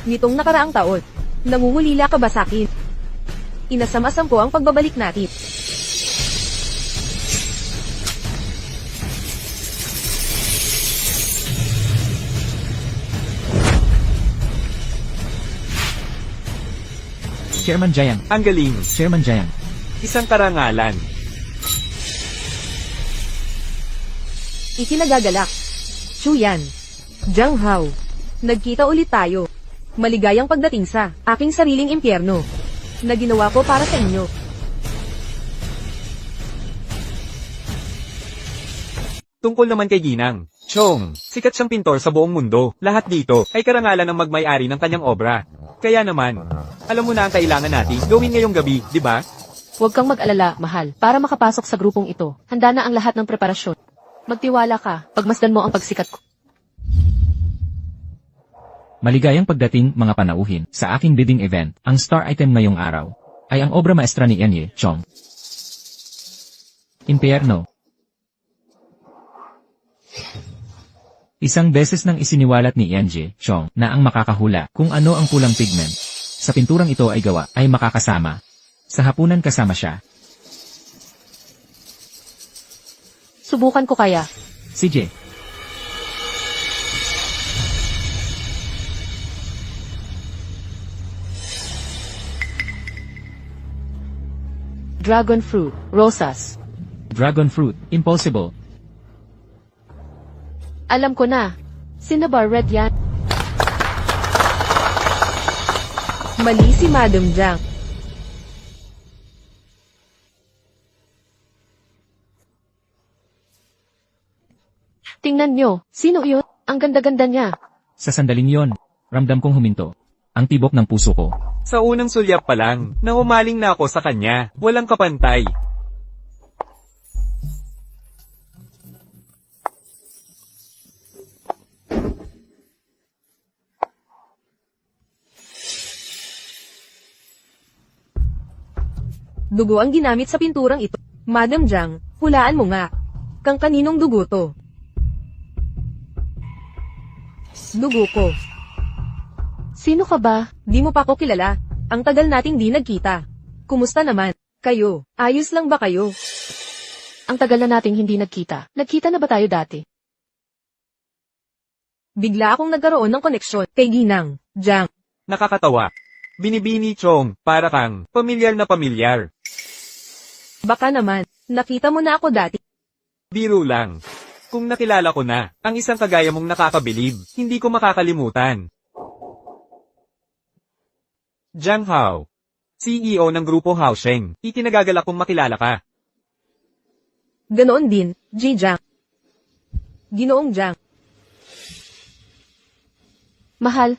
Nitong nakaraang taon, nangungulila ka ba sakin? Inasam-asam ko ang pagbabalik natin. Chairman Jiang. Ang galing. Chairman Jiang. Isang karangalan. Ikinagagalak. Chuyan. Jiang Hao. Nagkita ulit tayo. Maligayang pagdating sa aking sariling impyerno na ginawa ko para sa inyo. Tungkol naman kay Ginang. Chong, sikat siyang pintor sa buong mundo. Lahat dito ay karangalan ng magmay-ari ng kanyang obra. Kaya naman, alam mo na ang kailangan natin gawin ngayong gabi, di ba? Huwag kang mag-alala, mahal. Para makapasok sa grupong ito, handa na ang lahat ng preparasyon. Magtiwala ka, pagmasdan mo ang pagsikat ko. Maligayang pagdating, mga panauhin, sa aking bidding event. Ang star item ngayong araw ay ang obra maestra ni Enye Chong. Impyerno. Isang beses nang isiniwalat ni Enye Chong na ang makakahula kung ano ang pulang pigment sa pinturang ito ay gawa ay makakasama. Sa hapunan kasama siya. Subukan ko kaya. Sige. Dragon fruit, rosas. Dragon fruit, impossible. Alam ko na. Cinnabar red yan. Mali si Madam Jiang. Tingnan nyo, sino yun? Ang ganda-ganda niya. Sa sandaling yon, ramdam kong huminto. Ang tibok ng puso ko. Sa unang sulyap pa lang, nahumaling na ako sa kanya. Walang kapantay. Dugo ang ginamit sa pinturang ito. Madam Jiang, hulaan mo nga. Kang kaninong dugo to? Dugo ko. Sino ka ba? Di mo pa ako kilala. Ang tagal nating di nagkita. Kumusta naman? Kayo, ayos lang ba kayo? Ang tagal na nating hindi nagkita. Nagkita na ba tayo dati? Bigla akong nagkaroon ng koneksyon kay Ginang, Jiang. Nakakatawa. Binibini Chong, para kang pamilyar na pamilyar. Baka naman, nakita mo na ako dati. Biro lang. Kung nakilala ko na, ang isang kagaya mong nakakabilib, hindi ko makakalimutan. Jiang Hao, CEO ng Grupo Haosheng, ikinagagalak kong makilala ka. Ganoon din, Ji Jiang. Ginoong Jiang. Mahal,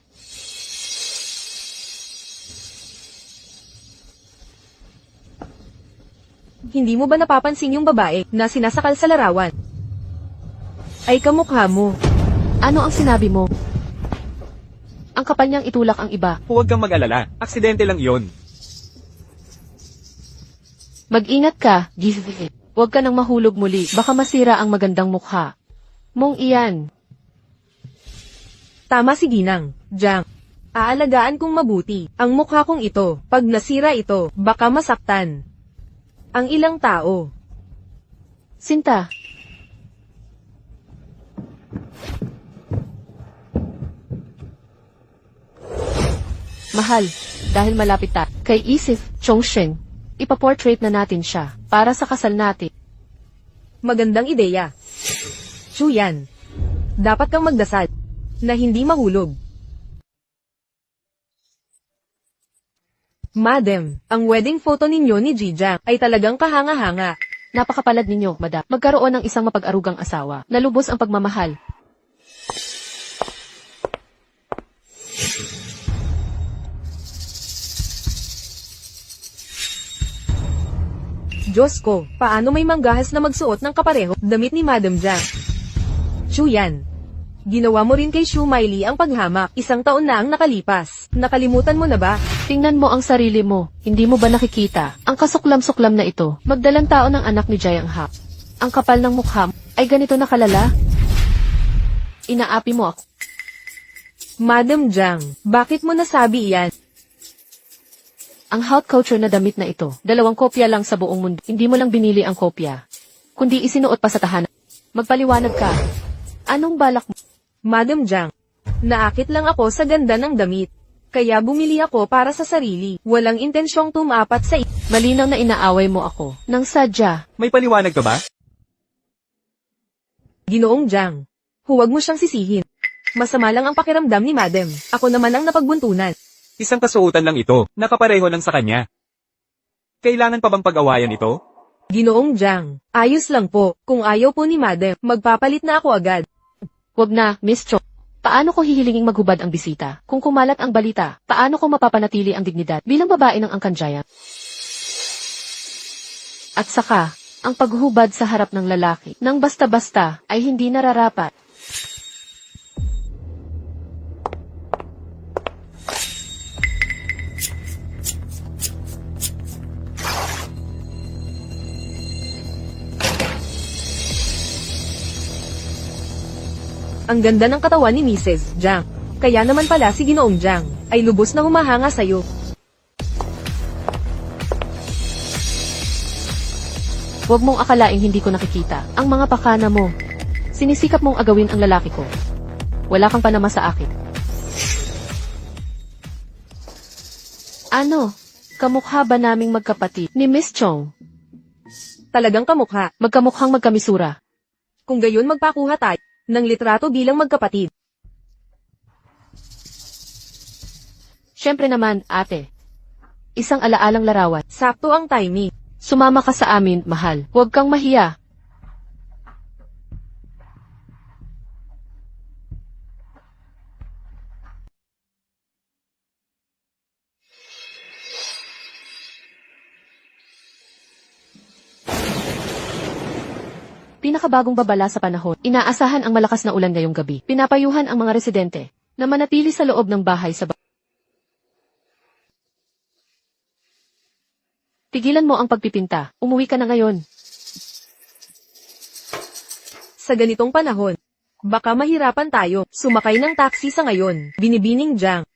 Hindi mo ba napapansin yung babae na sinasakal sa larawan? Ay kamukha mo. ano ang sinabi mo? Ang kapal niyang itulak ang iba. Huwag kang mag-alala, aksidente lang yon. Mag-ingat ka, Gizvi. Huwag ka nang mahulog muli. Baka masira ang magandang mukha mong iyan. Tama si Ginang, Jiang. Aalagaan kong mabuti ang mukha kong ito. Pag nasira ito, baka masaktan ang ilang tao. Sinta, mahal, dahil malapit tayo kay Isif Chongsheng, ipaportrait na natin siya para sa kasal natin. Magandang ideya. Chuyan, dapat kang magdasal na hindi mahulog. Madam, ang wedding photo ninyo ni Ji Jiang ay talagang kahanga-hanga. Napakapalad ninyo, madam. Magkaroon ng isang mapag-arugang asawa na lubos ang pagmamahal. Diyos ko, paano may manggahas na magsuot ng kapareho damit ni Madam Jiang? Chuyan, ginawa mo rin kay Shu Maili ang paghamak. 1 taon na ang nakalipas. Nakalimutan mo na ba? Tingnan mo ang sarili mo. Hindi mo ba nakikita? Ang kasuklam-suklam na ito. Magdalang tao ng anak ni Jiang Hao. Ang kapal ng mukha mo ay ganito na kalala. Inaapi mo ako. Madam Jiang, bakit mo nasabi iyan? Ang haute couture na damit na ito, 2 kopya lang sa buong mundo. Hindi mo lang binili ang kopya, kundi isinuot pa sa tahanan. Magpaliwanag ka. Anong balak mo? Madam Jiang, naakit lang ako sa ganda ng damit. Kaya bumili ako para sa sarili. Walang intensyong tumapat sa Malinaw na inaaway mo ako. Nang sadya, May paliwanag ka ba? Ginoong Jiang. Huwag mo siyang sisihin. Masama lang ang pakiramdam ni Madam. Ako naman ang napagbuntunan. Isang kasuotan lang ito, nakapareho lang sa kanya. Kailangan pa bang pag-awayan ito? Ginoong Jiang, ayos lang po. Kung ayaw po ni Madam, magpapalit na ako agad. wag na, Miss Chong. Paano ko hihilinging maghubad ang bisita? Kung kumalat ang balita, paano ko mapapanatili ang dignidad bilang babae ng Angkanjaya? At saka, ang paghubad sa harap ng lalaki, nang basta-basta, ay hindi nararapat. Ang ganda ng katawan ni Mrs. Jiang. Kaya naman pala si Ginoong Jiang ay lubos na humahanga sa'yo. Huwag mong akalaing hindi ko nakikita ang mga pakana mo. Sinisikap mong agawin ang lalaki ko. Wala kang panama sa akin. Ano? Kamukha ba naming magkapatid ni Miss Chong? Talagang kamukha. Magkamukhang magkamisura. Kung gayon magpakuha tayo ng litrato bilang magkapatid. Siyempre naman, ate. Isang alaalang larawan. Sakto ang timing. Sumama ka sa amin, mahal. Huwag kang mahiya. Pinakabagong babala sa panahon, inaasahan ang malakas na ulan ngayong gabi. Pinapayuhan ang mga residente na manatili sa loob ng bahay sa Tigilan mo ang pagpipinta. Umuwi ka na ngayon. Sa ganitong panahon, baka mahirapan tayo sumakay ng taxi sa ngayon. Binibining Jiang.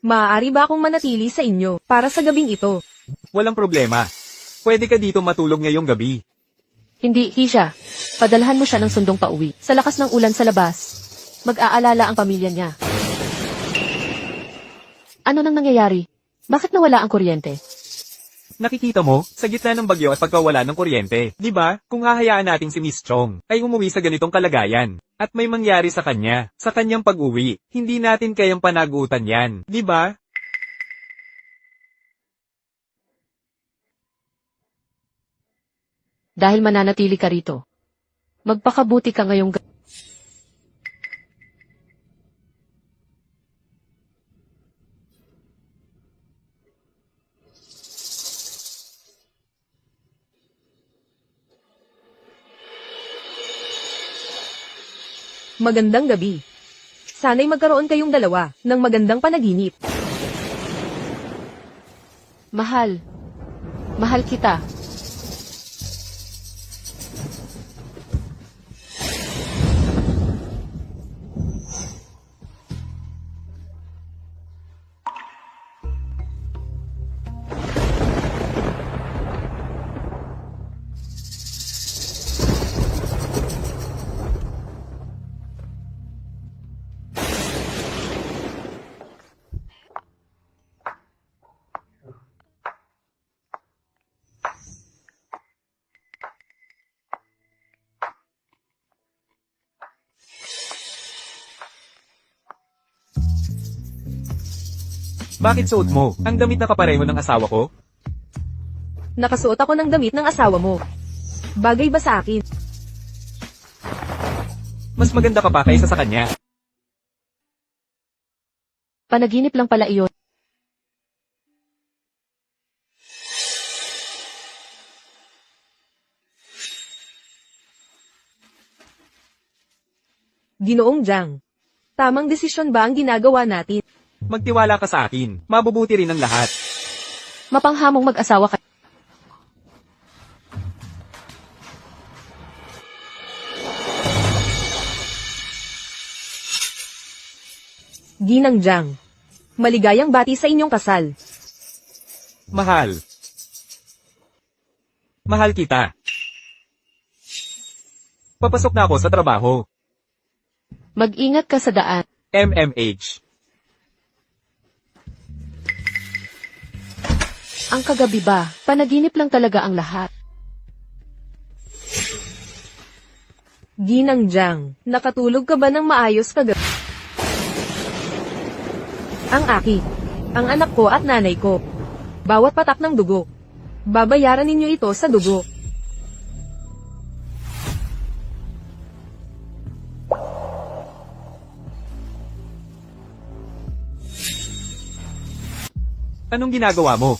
Maaari ba akong manatili sa inyo para sa gabing ito? Walang problema. Pwede ka dito matulog ngayong gabi. Hindi, Hisha. Padalhan mo siya ng sundong pauwi. Sa lakas ng ulan sa labas, mag-aalala ang pamilya niya. Ano nang nangyayari? Bakit nawala ang kuryente? Nakikita mo, sa gitna ng bagyo at pagkawala ng kuryente, di ba? Kung hahayaan natin si Miss Chong, ay umuwi sa ganitong kalagayan. At may mangyari sa kanya, sa kanyang pag-uwi, hindi natin kayang panagutan yan, di ba? Dahil mananatili ka rito. Magpakabuti ka ngayong Magandang gabi. Sana'y magkaroon kayong dalawa ng magandang panaginip. Mahal. Mahal kita. Bakit suot mo? Ang damit na kapareho ng asawa ko? Nakasuot ako ng damit ng asawa mo. Bagay ba sa akin? Mas maganda ka pa kaysa sa kanya. Panaginip lang pala iyon. Ginoong Jiang. Tamang desisyon ba ang ginagawa natin? Magtiwala ka sa akin, mabubuti rin ang lahat. Mapanghamong mag-asawa ka. Ginang Jiang. Maligayang bati sa inyong kasal. Mahal. Mahal kita. Papasok na ako sa trabaho. Mag-ingat ka sa daan. MMH. Ang kagabi ba, panaginip lang talaga ang lahat. Ginang Jiang, nakatulog ka ba ng maayos kagabi? Ang aki, ang anak ko at nanay ko. Bawat patak ng dugo. Babayaran ninyo ito sa dugo. Anong ginagawa mo?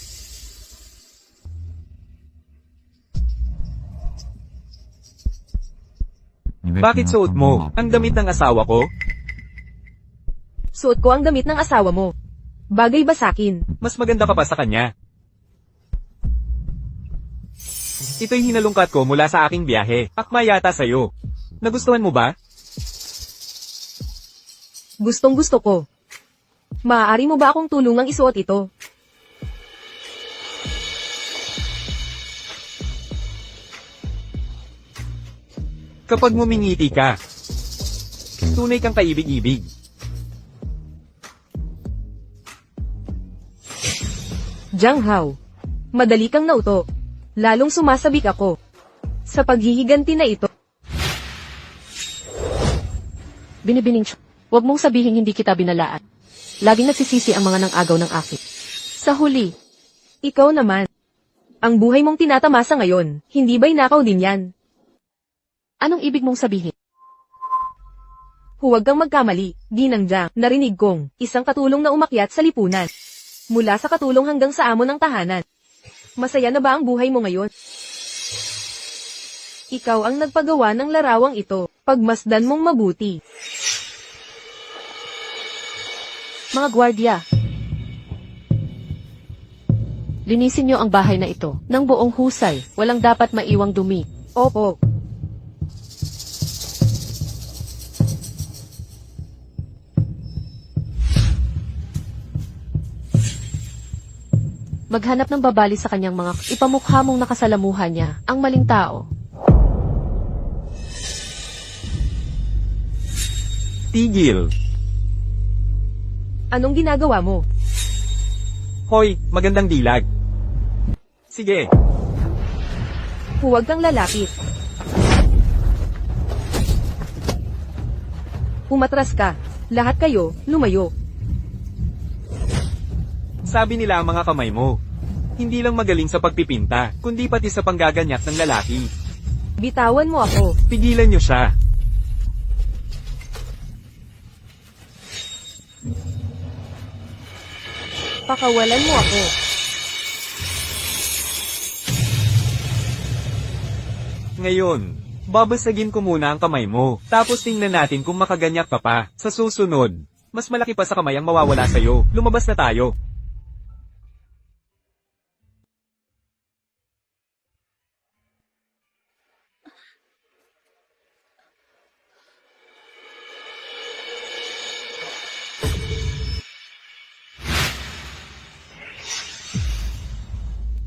Bakit suot mo ang damit ng asawa ko? Suot ko ang damit ng asawa mo. Bagay ba sakin? Mas maganda ka pa sa kanya. Ito'y hinalungkat ko mula sa aking biyahe. Akma yata sa'yo. Nagustuhan mo ba? Gustong gusto ko. Maaari mo ba akong tulungang isuot ito? Kapag ngumingiti ka, tunay kang kaibig-ibig. Jiang Hao. Madali kang nauto. Lalong sumasabik ako. Sa paghihiganti na ito. Binibining huwag mong sabihin hindi kita binalaan. Laging nagsisisi ang mga nang-agaw ng akin. Sa huli, Ikaw naman. Ang buhay mong tinatamasa ngayon, hindi ba'y nakaw din yan? anong ibig mong sabihin? Huwag kang magkamali, Ginang Jiang. Narinig kong, isang katulong na umakyat sa lipunan. Mula sa katulong hanggang sa amo ng tahanan. Masaya na ba ang buhay mo ngayon? Ikaw ang nagpagawa ng larawang ito. Pagmasdan mong mabuti. Mga gwardya, linisin niyo ang bahay na ito ng buong husay. Walang dapat maiwang dumi. Opo. Maghanap ng babali sa kanyang mga ipamukha mong nakasalamuhan niya, ang maling tao. Tigil. Anong ginagawa mo? Hoy, magandang dilag. Sige. Huwag kang lalapit. Umatras ka. Lahat kayo, lumayo. Sabi nila ang mga kamay mo. Hindi lang magaling sa pagpipinta, kundi pati sa panggaganyak ng lalaki. Bitawan mo ako. Pigilan niyo siya. Pakawalan mo ako. Ngayon, babasagin ko muna ang kamay mo. Tapos tingnan natin kung makaganyak ka pa. Sa susunod, mas malaki pa sa kamay ang mawawala sa'yo. Lumabas na tayo.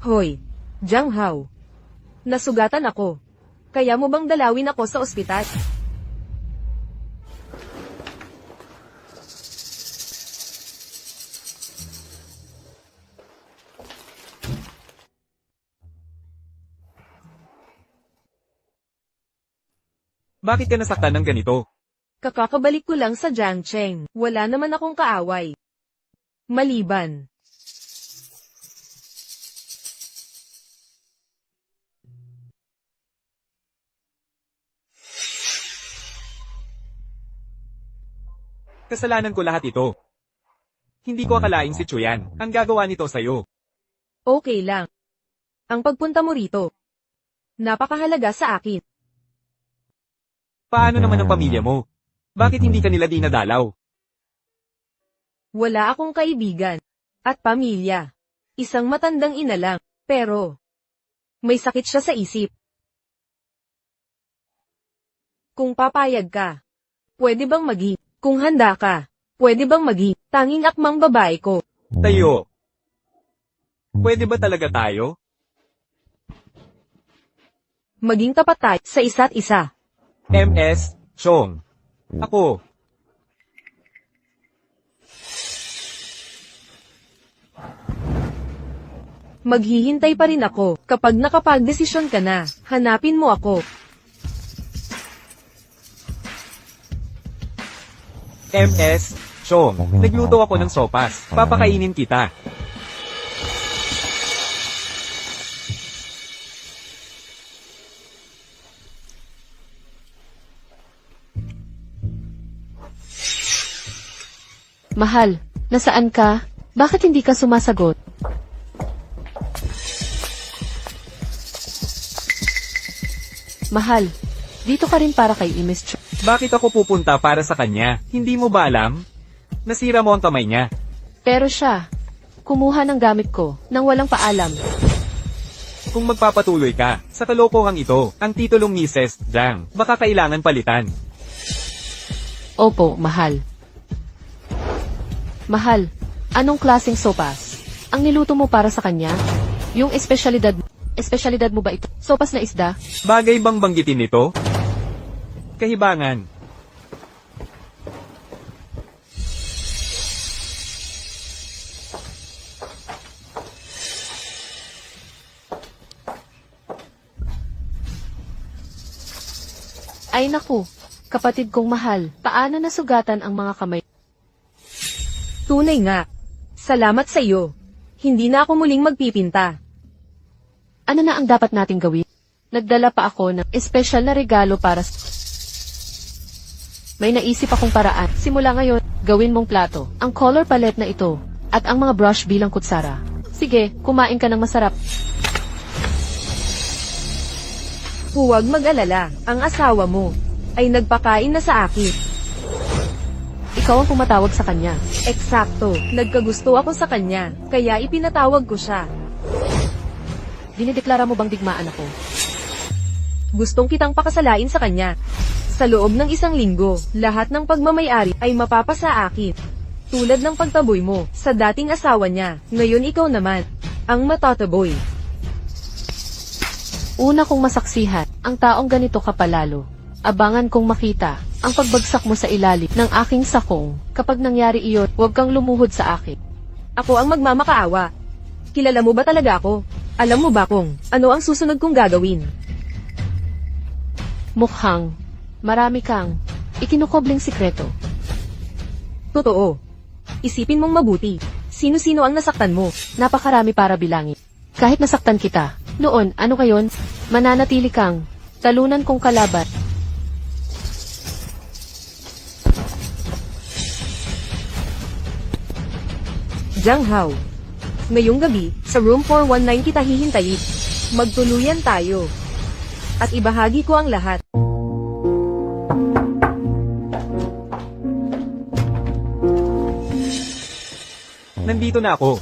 Hoy, Jiang Hao. Nasugatan ako. Kaya mo bang dalawin ako sa ospital? Bakit ka nasaktan ng ganito? Kakakabalik ko lang sa Jiangcheng. Wala naman akong kaaway. Maliban. Kasalanan ko lahat ito. Hindi ko akalaing si Chuyan ang gagawa nito sa'yo. Okay lang. Ang pagpunta mo rito. Napakahalaga sa akin. Paano naman ang pamilya mo? Bakit hindi ka nila dinadalaw? Wala akong kaibigan. At pamilya. Isang matandang ina lang. Pero, may sakit siya sa isip. Kung papayag ka, pwede bang kung handa ka, Pwede bang maging tanging akmang babae ko? Tayo. Pwede ba talaga tayo? Maging tapat tayo sa isa't isa. MS, Chong. Ako. Maghihintay pa rin ako. Kapag nakapagdesisyon ka na, hanapin mo ako. MS, Chong. Nagluto ako ng sopas. Papakainin kita. Mahal, nasaan ka? Bakit hindi ka sumasagot? Mahal, dito ka rin para kay Miss Chong. Bakit ako pupunta para sa kanya? Hindi mo ba alam? Nasira mo ang kamay niya. Pero siya, kumuha ng gamit ko nang walang paalam. Kung magpapatuloy ka sa kalokohang ito, ang titulong Mrs. Zhang, baka kailangan palitan. Opo, mahal. Mahal, anong klaseng sopas? Ang niluto mo para sa kanya? Yung espesyalidad mo ba ito? Sopas na isda? Bagay bang banggitin nito? Kahibangan. Ay naku, kapatid kong mahal, paano nasugatan ang mga kamay? Tunay nga. Salamat sa iyo. Hindi na ako muling magpipinta. Ano na ang dapat nating gawin? Nagdala pa ako ng espesyal na regalo para May naisip akong paraan. Simula ngayon, gawin mong plato. Ang color palette na ito, at ang mga brush bilang kutsara. Sige, kumain ka ng masarap. Huwag mag-alala, ang asawa mo ay nagpakain na sa akin. Ikaw ang pumatawag sa kanya. Eksakto, nagkagusto ako sa kanya, kaya ipinatawag ko siya. Dinideklara mo bang digmaan ako? Gustong kitang pakasalain sa kanya. Sa loob ng 1 linggo, lahat ng pagmamayari ay mapapasa akin. Tulad ng pagtaboy mo sa dating asawa niya, ngayon ikaw naman ang matataboy. Una kong masaksihan, ang taong ganito kapalalo. Abangan kong makita ang pagbagsak mo sa ilalim ng aking sakong. Kapag nangyari iyon, huwag kang lumuhod sa akin. Ako ang magmamakaawa. Kilala mo ba talaga ako? Alam mo ba kung ano ang susunod kong gagawin? Mukhang marami kang ikinukobling sikreto. Totoo. Isipin mong mabuti. Sino-sino ang nasaktan mo? Napakarami para bilangin. Kahit nasaktan kita, noon, ano ngayon? Mananatili kang talunan kong kalaban. Jiang Hao. Ngayong gabi, sa room 419 kita hihintayin. Magtuluyan tayo. At ibahagi ko ang lahat. Nandito na ako.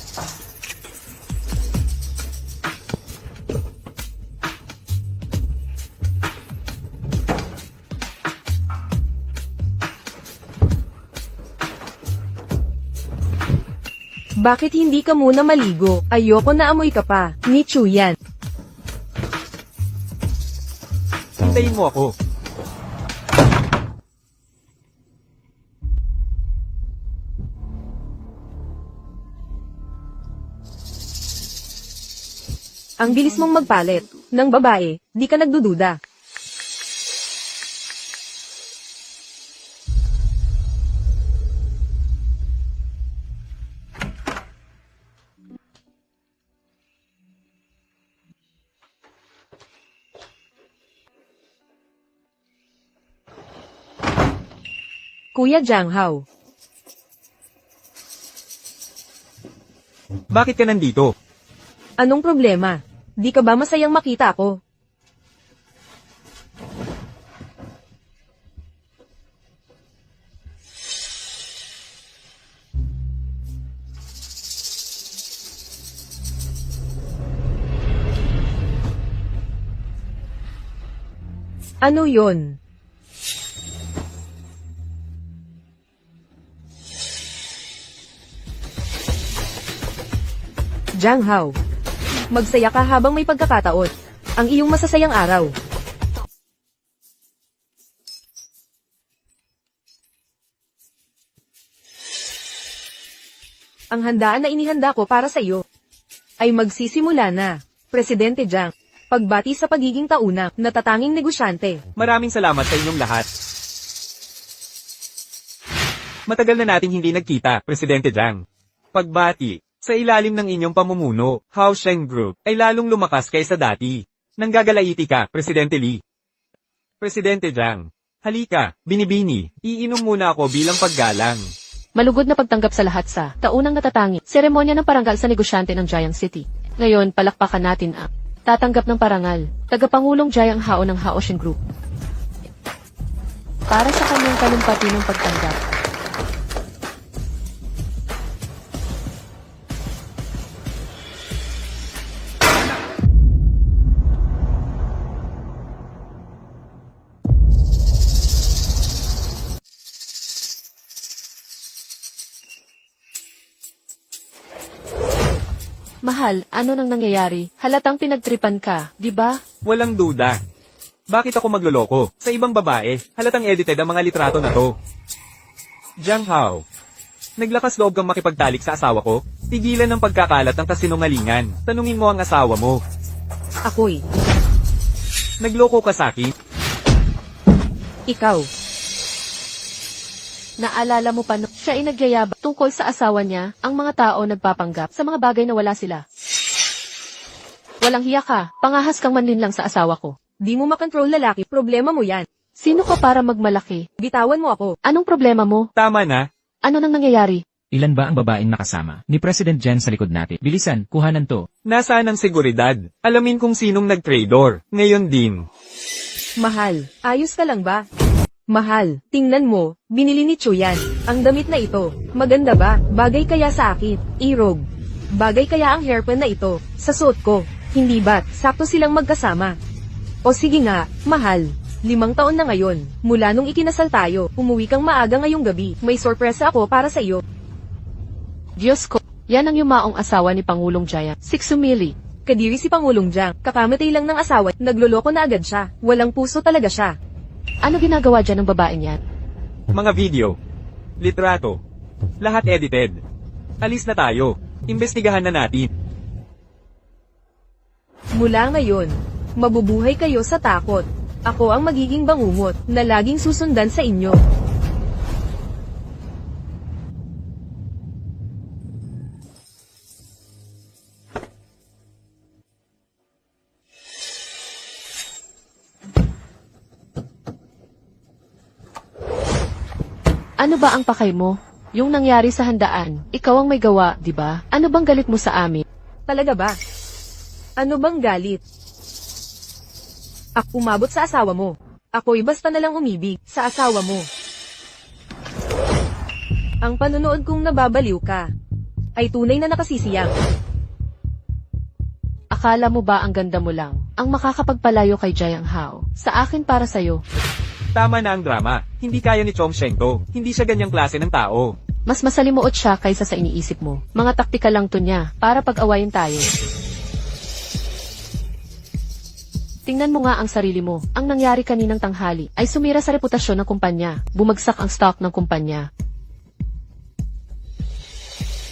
Bakit hindi ka muna maligo? Ayoko na amoy ka pa, ni Chuyan. Hintayin mo ako. Ang bilis mong magpalit. Ng babae, di ka nagdududa. Kuya Jiang Hao. Bakit ka nandito? Anong problema? Di ka ba masayang makita ako? Ano yon? Jiang Hao. Magsaya ka habang may pagkakataon. Ang iyong masasayang araw. Ang handaan na inihanda ko para sa iyo ay magsisimula na. Presidente Jiang, pagbati sa pagiging taunang, natatanging negosyante. Maraming salamat sa inyong lahat. Matagal na nating hindi nagkita, Presidente Jiang. Pagbati, sa ilalim ng inyong pamumuno, Hao Sheng Group ay lalong lumakas kaysa dati. Nanggagalaiti ka, Presidente Li. Presidente Jiang, halika, binibini, iinom muna ako bilang paggalang. Malugod na pagtanggap sa lahat sa taunang natatangi, seremonya ng parangal sa negosyante ng Jiang City. Ngayon, palakpakan natin ang tatanggap ng parangal, tagapangulong Jiang Hao ng Hao Sheng Group. Para sa kanyang talumpati ng pagtanggap. Mahal, ano nang nangyayari? Halatang pinagtripan ka, di ba? Walang duda. Bakit ako magloloko? Sa ibang babae, halatang edited ang mga litrato na to. Jiang Hao, naglakas loob kang makipagtalik sa asawa ko? Tigilan ng pagkakalat ng kasinungalingan. Tanungin mo ang asawa mo. Ako'y, Nagloko ka sa akin? ikaw. Naalala mo pa siya ay nagyayabang tungkol sa asawa niya, ang mga tao nagpapanggap sa mga bagay na wala sila. Walang hiya ka, pangahas kang manlinlang sa asawa ko. Di mo makontrol lalaki, problema mo yan. Sino ka para magmalaki? Bitawan mo ako. Anong problema mo? Tama na. Ano nang nangyayari? Ilan ba ang babaeng nakasama ni President Jen sa likod natin? Bilisan, kuhanan to. Nasaan ang seguridad? Alamin kung sinong nag-trador. Ngayon din. Mahal, ayos ka lang ba? Mahal, tingnan mo, binili ni Chu yan. Ang damit na ito, maganda ba? Bagay kaya sa akin? Irog. Bagay kaya ang hairpin na ito, sa suot ko? Hindi ba't, sakto silang magkasama? O sige nga, mahal. 5 taon na ngayon, mula nung ikinasal tayo, umuwi kang maaga ngayong gabi. May sorpresa ako para sa iyo. Diyos ko, yan ang yumaong asawa ni Pangulong Jiang, si Xumili. Kadiri si Pangulong Jiang, kakamatay lang ng asawa, nagloloko na agad siya. Walang puso talaga siya. Ano ginagawa dyan ng babaeng yan? Mga video. Litrato. Lahat edited. Alis na tayo. Imbestigahan na natin. Mula ngayon, mabubuhay kayo sa takot. Ako ang magiging bangungot na laging susundan sa inyo. Ano ba ang pakay mo? Yung nangyari sa handaan, ikaw ang may gawa, di ba? Ano bang galit mo sa amin? Talaga ba? Ano bang galit? Ako umabot sa asawa mo. Ako'y basta na lang umibig sa asawa mo. Ang panonood kong nababaliw ka ay tunay na nakasisiyang. Akala mo ba ang ganda mo lang, ang makakapagpalayo kay Jiang Hao? Sa akin para sa'yo. Tama na ang drama. Hindi kaya ni Chong Sheng to. Hindi siya ganyang klase ng tao. Mas masalimuot siya kaysa sa iniisip mo. Mga taktika lang to niya, para pag-awayin tayo. Tingnan mo nga ang sarili mo. Ang nangyari kaninang tanghali ay sumira sa reputasyon ng kumpanya. Bumagsak ang stock ng kumpanya.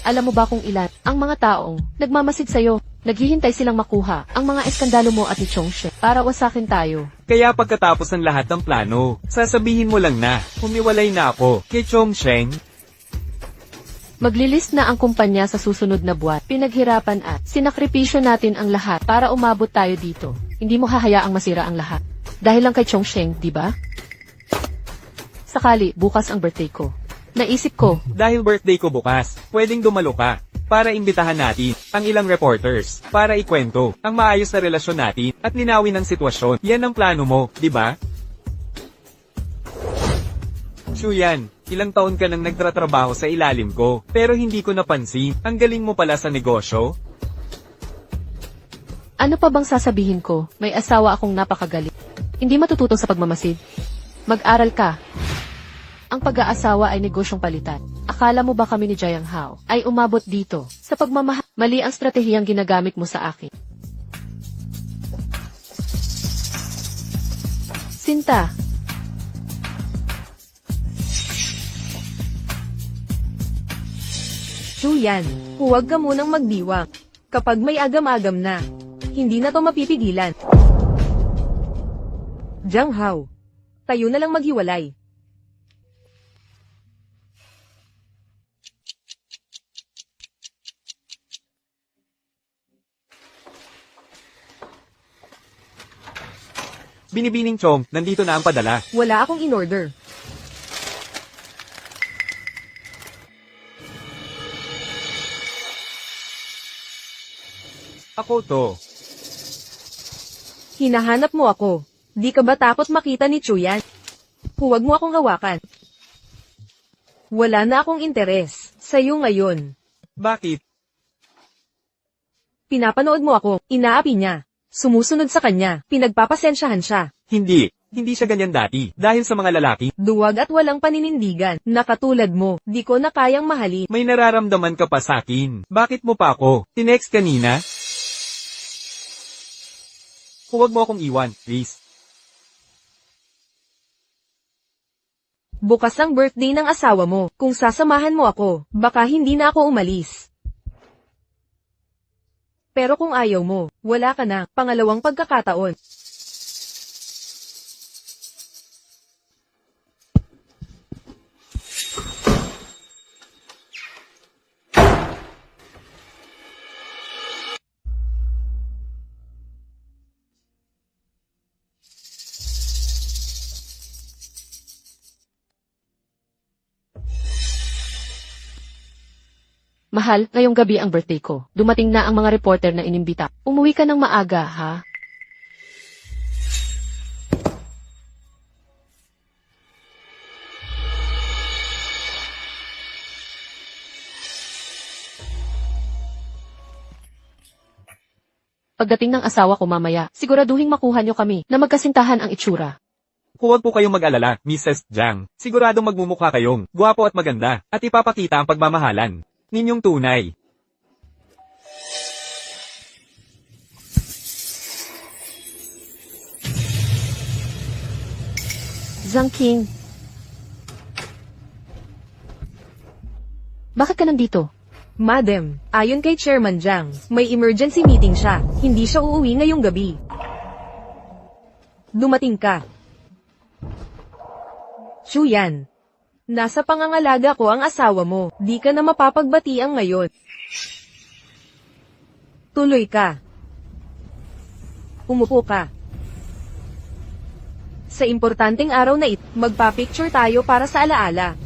Alam mo ba kung ilan ang mga taong nagmamasid sa'yo? Naghihintay silang makuha ang mga eskandalo mo at ni Chong Sheng para wasakin tayo. Kaya pagkatapos ng lahat ng plano, sasabihin mo lang na, humiwalay na ako kay Chong Sheng. Maglilist na ang kumpanya sa susunod na buwan. Pinaghirapan at sinakripisyo natin ang lahat para umabot tayo dito. Hindi mo hahayaang masira ang lahat. Dahil lang kay Chong Sheng, di ba? Sakali, bukas ang birthday ko. Naisip ko, Dahil birthday ko bukas, pwedeng dumalo ka. Para imbitahan natin ang ilang reporters para ikwento ang maayos na relasyon natin at linawin ang sitwasyon. Yan ang plano mo, di ba? Shuyan, ilang taon ka nang nagtatrabaho sa ilalim ko, pero hindi ko napansin. Ang galing mo pala sa negosyo. ano pa bang sasabihin ko? May asawa akong napakagaling. Hindi matututo sa pagmamasid. Mag-aral ka. Ang pag-aasawa ay negosyong palitan. Akala mo ba kami ni Jiang Hao ay umabot dito sa pagmamahal? Mali ang stratehiyang ginagamit mo sa akin. Sinta, Chuyan, huwag ka munang magdiwang. Kapag may agam-agam na, hindi na to mapipigilan. Jiang Hao, tayo na lang maghiwalay. Binibining Chong, nandito na ang padala. Wala akong in-order. Ako to. Hinahanap mo ako. Di ka ba takot makita ni Chuyan? Huwag mo akong hawakan. Wala na akong interes sa'yo ngayon. Bakit? Pinapanood mo ako, inaapi niya. Sumusunod sa kanya, pinagpapasensyahan siya. Hindi. Hindi siya ganyan dati. Dahil sa mga lalaki, Duwag at walang paninindigan, na katulad mo, di ko na kayang mahalin. may nararamdaman ka pa sa akin. Bakit mo pa ako? Tinext kanina? Huwag mo akong iwan, please. Bukas ang birthday ng asawa mo, kung sasamahan mo ako, baka hindi na ako umalis. Pero kung ayaw mo, wala ka na, pangalawang pagkakataon. mahal, ngayong gabi ang birthday ko. Dumating na ang mga reporter na inimbita. Umuwi ka ng maaga, ha? Pagdating ng asawa ko mamaya, siguraduhin makuha nyo kami na magkasintahan ang itsura. Huwag po kayong mag-alala, Mrs. Jiang. Siguradong magmumukha kayong gwapo at maganda, at ipapakita ang pagmamahalan ninyong tunay. Zhang King. Bakit ka nandito? Madam, ayon kay Chairman Jiang, may emergency meeting siya, hindi siya uuwi ngayong gabi. Dumating ka. Chuyan, nasa pangangalaga ko ang asawa mo, di ka na mapapagbatiang ngayon. Tuloy ka. Umupo ka. Sa importanteng araw na ito, magpa-picture tayo para sa alaala.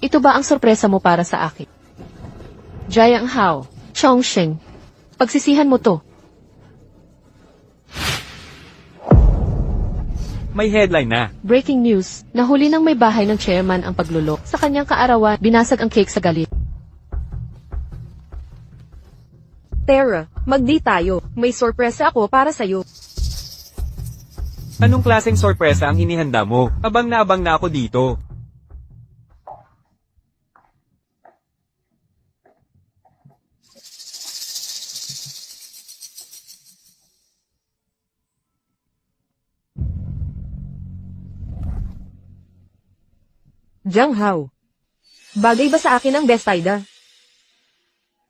Ito ba ang sorpresa mo para sa akin? Jiang Hao, Chongsheng. Pagsisihan mo to. May headline na. Breaking news, nahuli ng may bahay ng chairman ang paglulok. Sa kanyang kaarawan, binasag ang cake sa galit. Tara, mag-date tayo. May sorpresa ako para sa'yo. Anong klaseng sorpresa ang hinihanda mo? Abang na ako dito. Jiang Hao. Bagay ba sa akin ang best Ida?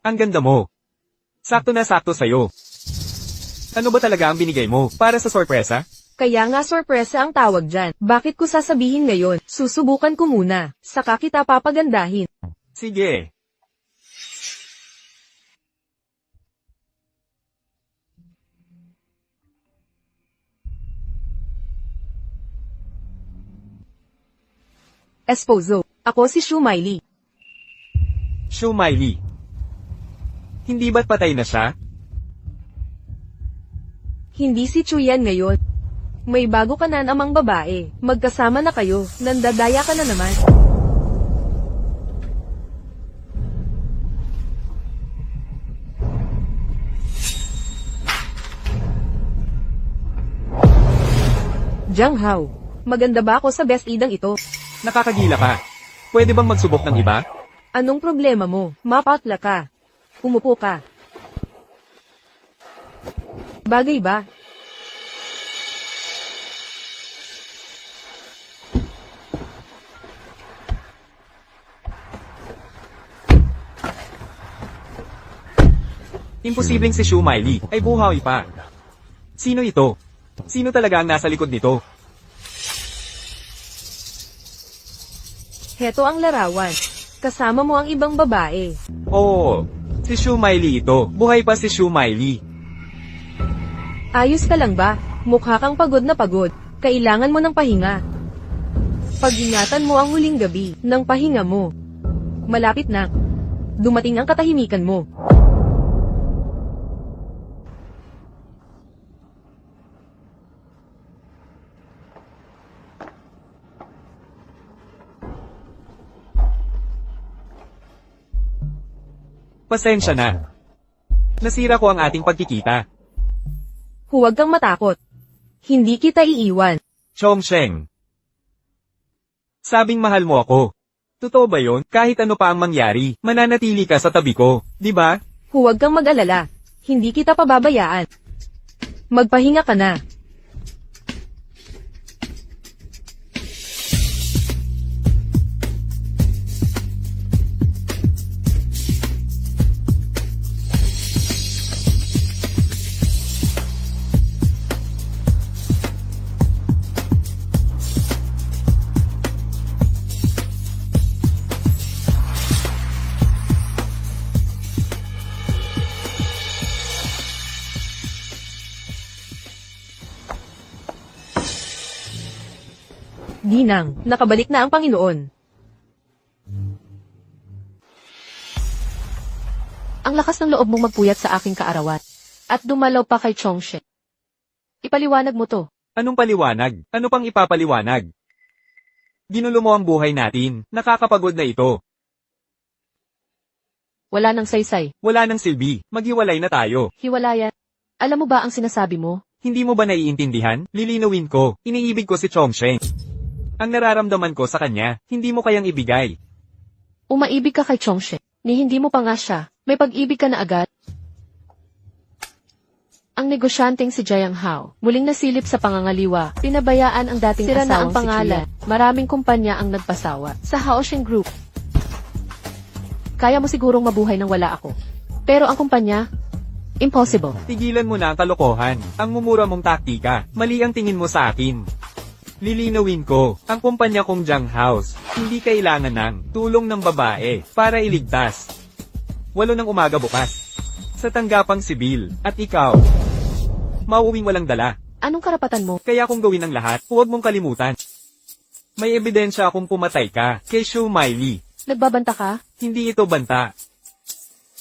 Ang ganda mo. Sakto na sakto sa'yo. Ano ba talaga ang binigay mo para sa sorpresa? Kaya nga sorpresa ang tawag dyan. Bakit ko sasabihin ngayon? Susubukan ko muna. Saka kita papagandahin. Sige. Esposo. Ako si Shu Miley. Shu Miley. Hindi ba't patay na siya? Hindi si Chuyan ngayon. May bago ka na namang babae. Magkasama na kayo. Nandadaya ka na naman. Jiang Hao, maganda ba ako sa best idang ito? Nakakagila ka. Pwede bang magsubok ng iba? Anong problema mo? Mapatla ka. Umupo ka. Bagay ba? Imposibleng si Shu Miley ay buhay pa. Sino ito? Sino talaga ang nasa likod nito? Heto ang larawan. Kasama mo ang ibang babae. Oo, si Shu Miley ito. Buhay pa si Shu Miley. Ayos ka lang ba? Mukha kang pagod na pagod. Kailangan mo ng pahinga. Pag-ingatan mo ang huling gabi ng pahinga mo. Malapit na. Dumating ang katahimikan mo. Pasensya na. Nasira ko ang ating pagkikita. Huwag kang matakot. Hindi kita iiwan. Chongsheng. Sabing mahal mo ako. Totoo ba yon? Kahit ano pa ang mangyari, mananatili ka sa tabi ko, di ba? Huwag kang mag-alala. Hindi kita pababayaan. Magpahinga ka na. Ginang, nakabalik na ang Panginoon. Ang lakas ng loob mong magpuyat sa aking kaarawan. At dumalaw pa kay Chongsheng. Ipaliwanag mo to. Anong paliwanag? Ano pang ipapaliwanag? Ginulo mo ang buhay natin. Nakakapagod na ito. Wala nang saysay. Wala nang silbi. Maghiwalay na tayo. Hiwalayan. Alam mo ba ang sinasabi mo? Hindi mo ba naiintindihan? Lilinawin ko. Iniibig ko si Chongsheng. Ang nararamdaman ko sa kanya, hindi mo kayang ibigay. Umaibig ka kay Chongsheng. Ni hindi mo pa nga siya. May pag-ibig ka na agad. Ang negosyanteng si Jiang Hao, muling nasilip sa pangangaliwa. Pinabayaan ang dating Sira na asawang ang pangalan. si Chuyan. Maraming kumpanya ang nagpasawa sa Haosheng Group. Kaya mo sigurong mabuhay nang wala ako. Pero ang kumpanya, impossible. Tigilan mo na ang kalokohan. Ang mumura mong taktika. Mali ang tingin mo sa akin. Lilinawin ko, ang kumpanya kong Jiang House, hindi kailangan ng tulong ng babae para iligtas. 8 ng umaga bukas. Sa tanggapang sibil, at ikaw, mauuwing walang dala. Anong karapatan mo? Kaya kung gawin ang lahat, huwag mong kalimutan. May ebidensya akong pumatay ka, kay Shu Miley. Nagbabanta ka? Hindi ito banta.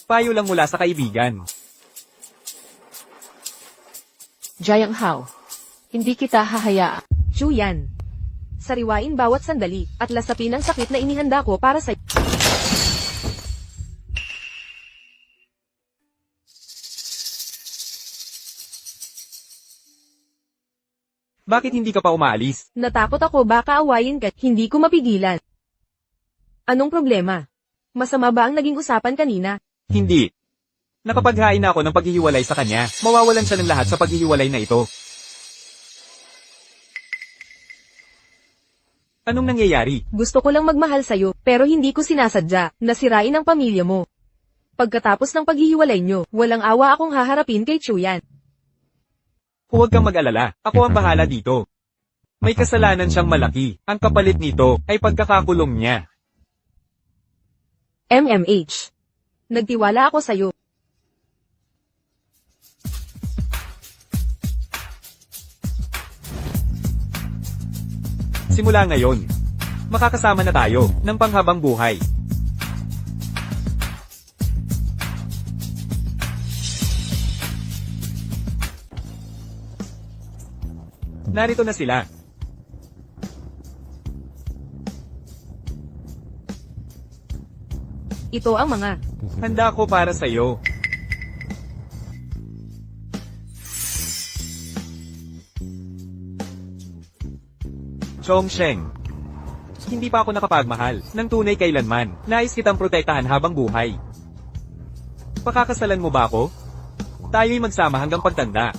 Payo lang mula sa kaibigan. Jiang Hao, hindi kita hahayaan. Chuyan. Sariwain bawat sandali, at lasapin ang sakit na inihanda ko para sa... Bakit hindi ka pa umaalis? Natakot ako baka awayin ka, hindi ko mapigilan. Anong problema? Masama ba ang naging usapan kanina? Hindi. Nakapaghain na ako ng paghihiwalay sa kanya. Mawawalan siya ng lahat sa paghihiwalay na ito. Anong nangyayari? Gusto ko lang magmahal sa'yo, pero hindi ko sinasadya, nasirain ang pamilya mo. Pagkatapos ng paghihiwalay nyo, walang awa akong haharapin kay Chuyan. Huwag kang mag-alala. Ako ang bahala dito. May kasalanan siyang malaki. Ang kapalit nito ay pagkakakulong niya. MMH. Nagtiwala ako sa'yo. Simula ngayon, makakasama na tayo ng panghabang buhay. Narito na sila. Ito ang mga Handa ko para sa'yo. Chong Sheng. Hindi pa ako nakapagmahal ng tunay kailanman. Nais kitang protektahan habang buhay. Pakakasalan mo ba ako? Tayo'y magsama hanggang pagtanda.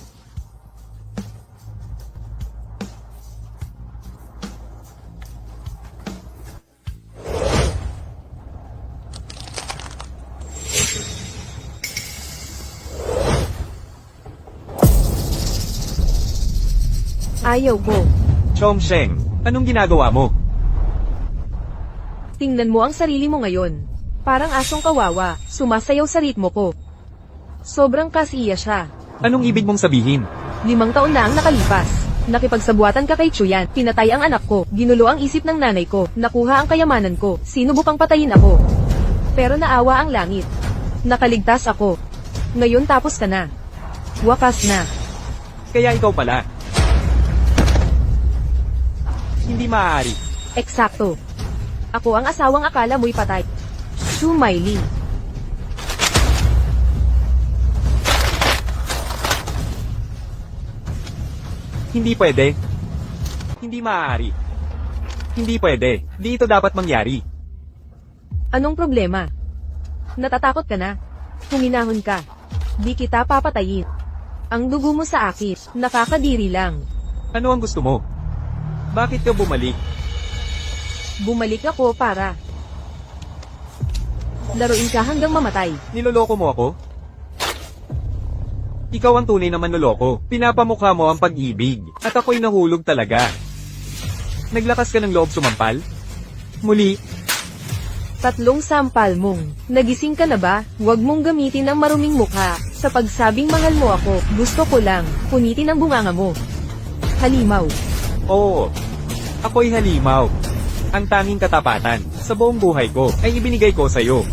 Ayaw ko. Chong Sheng, anong ginagawa mo? Tingnan mo ang sarili mo ngayon. Parang asong kawawa, sumasayaw sa ritmo ko. Sobrang kasiya siya. Anong ibig mong sabihin? 5 taon na ang nakalipas. Nakipagsabuatan ka kay Chuyan, pinatay ang anak ko, ginulo ang isip ng nanay ko, nakuha ang kayamanan ko, sinubukang patayin ako. Pero naawa ang langit. Nakaligtas ako. Ngayon tapos ka na. Wakas na. Kaya ikaw pala. Hindi maaari. Eksakto. Ako ang asawang akala mo'y patay. Shu Maili. Hindi pwede. Hindi maaari. Hindi pwede. Di ito dapat mangyari. Anong problema? Natatakot ka na? Huminahon ka. Di kita papatayin. Ang dugo mo sa akin, nakakadiri lang. Ano ang gusto mo? Bakit ka bumalik? Bumalik ako para laruin ka hanggang mamatay. Niloloko mo ako? Ikaw ang tunay na manloloko. Pinapamukha mo ang pag-ibig. At ako'y nahulog talaga. Naglakas ka ng loob sumampal? Muli, 3 sampal mong. Nagising ka na ba? Huwag mong gamitin ang maruming mukha. Sa pagsabing mahal mo ako, gusto ko lang, punitin ang bunganga mo. Halimaw. oo. Ako'y halimaw. Ang tanging katapatan sa buong buhay ko ay ibinigay ko sa'yo.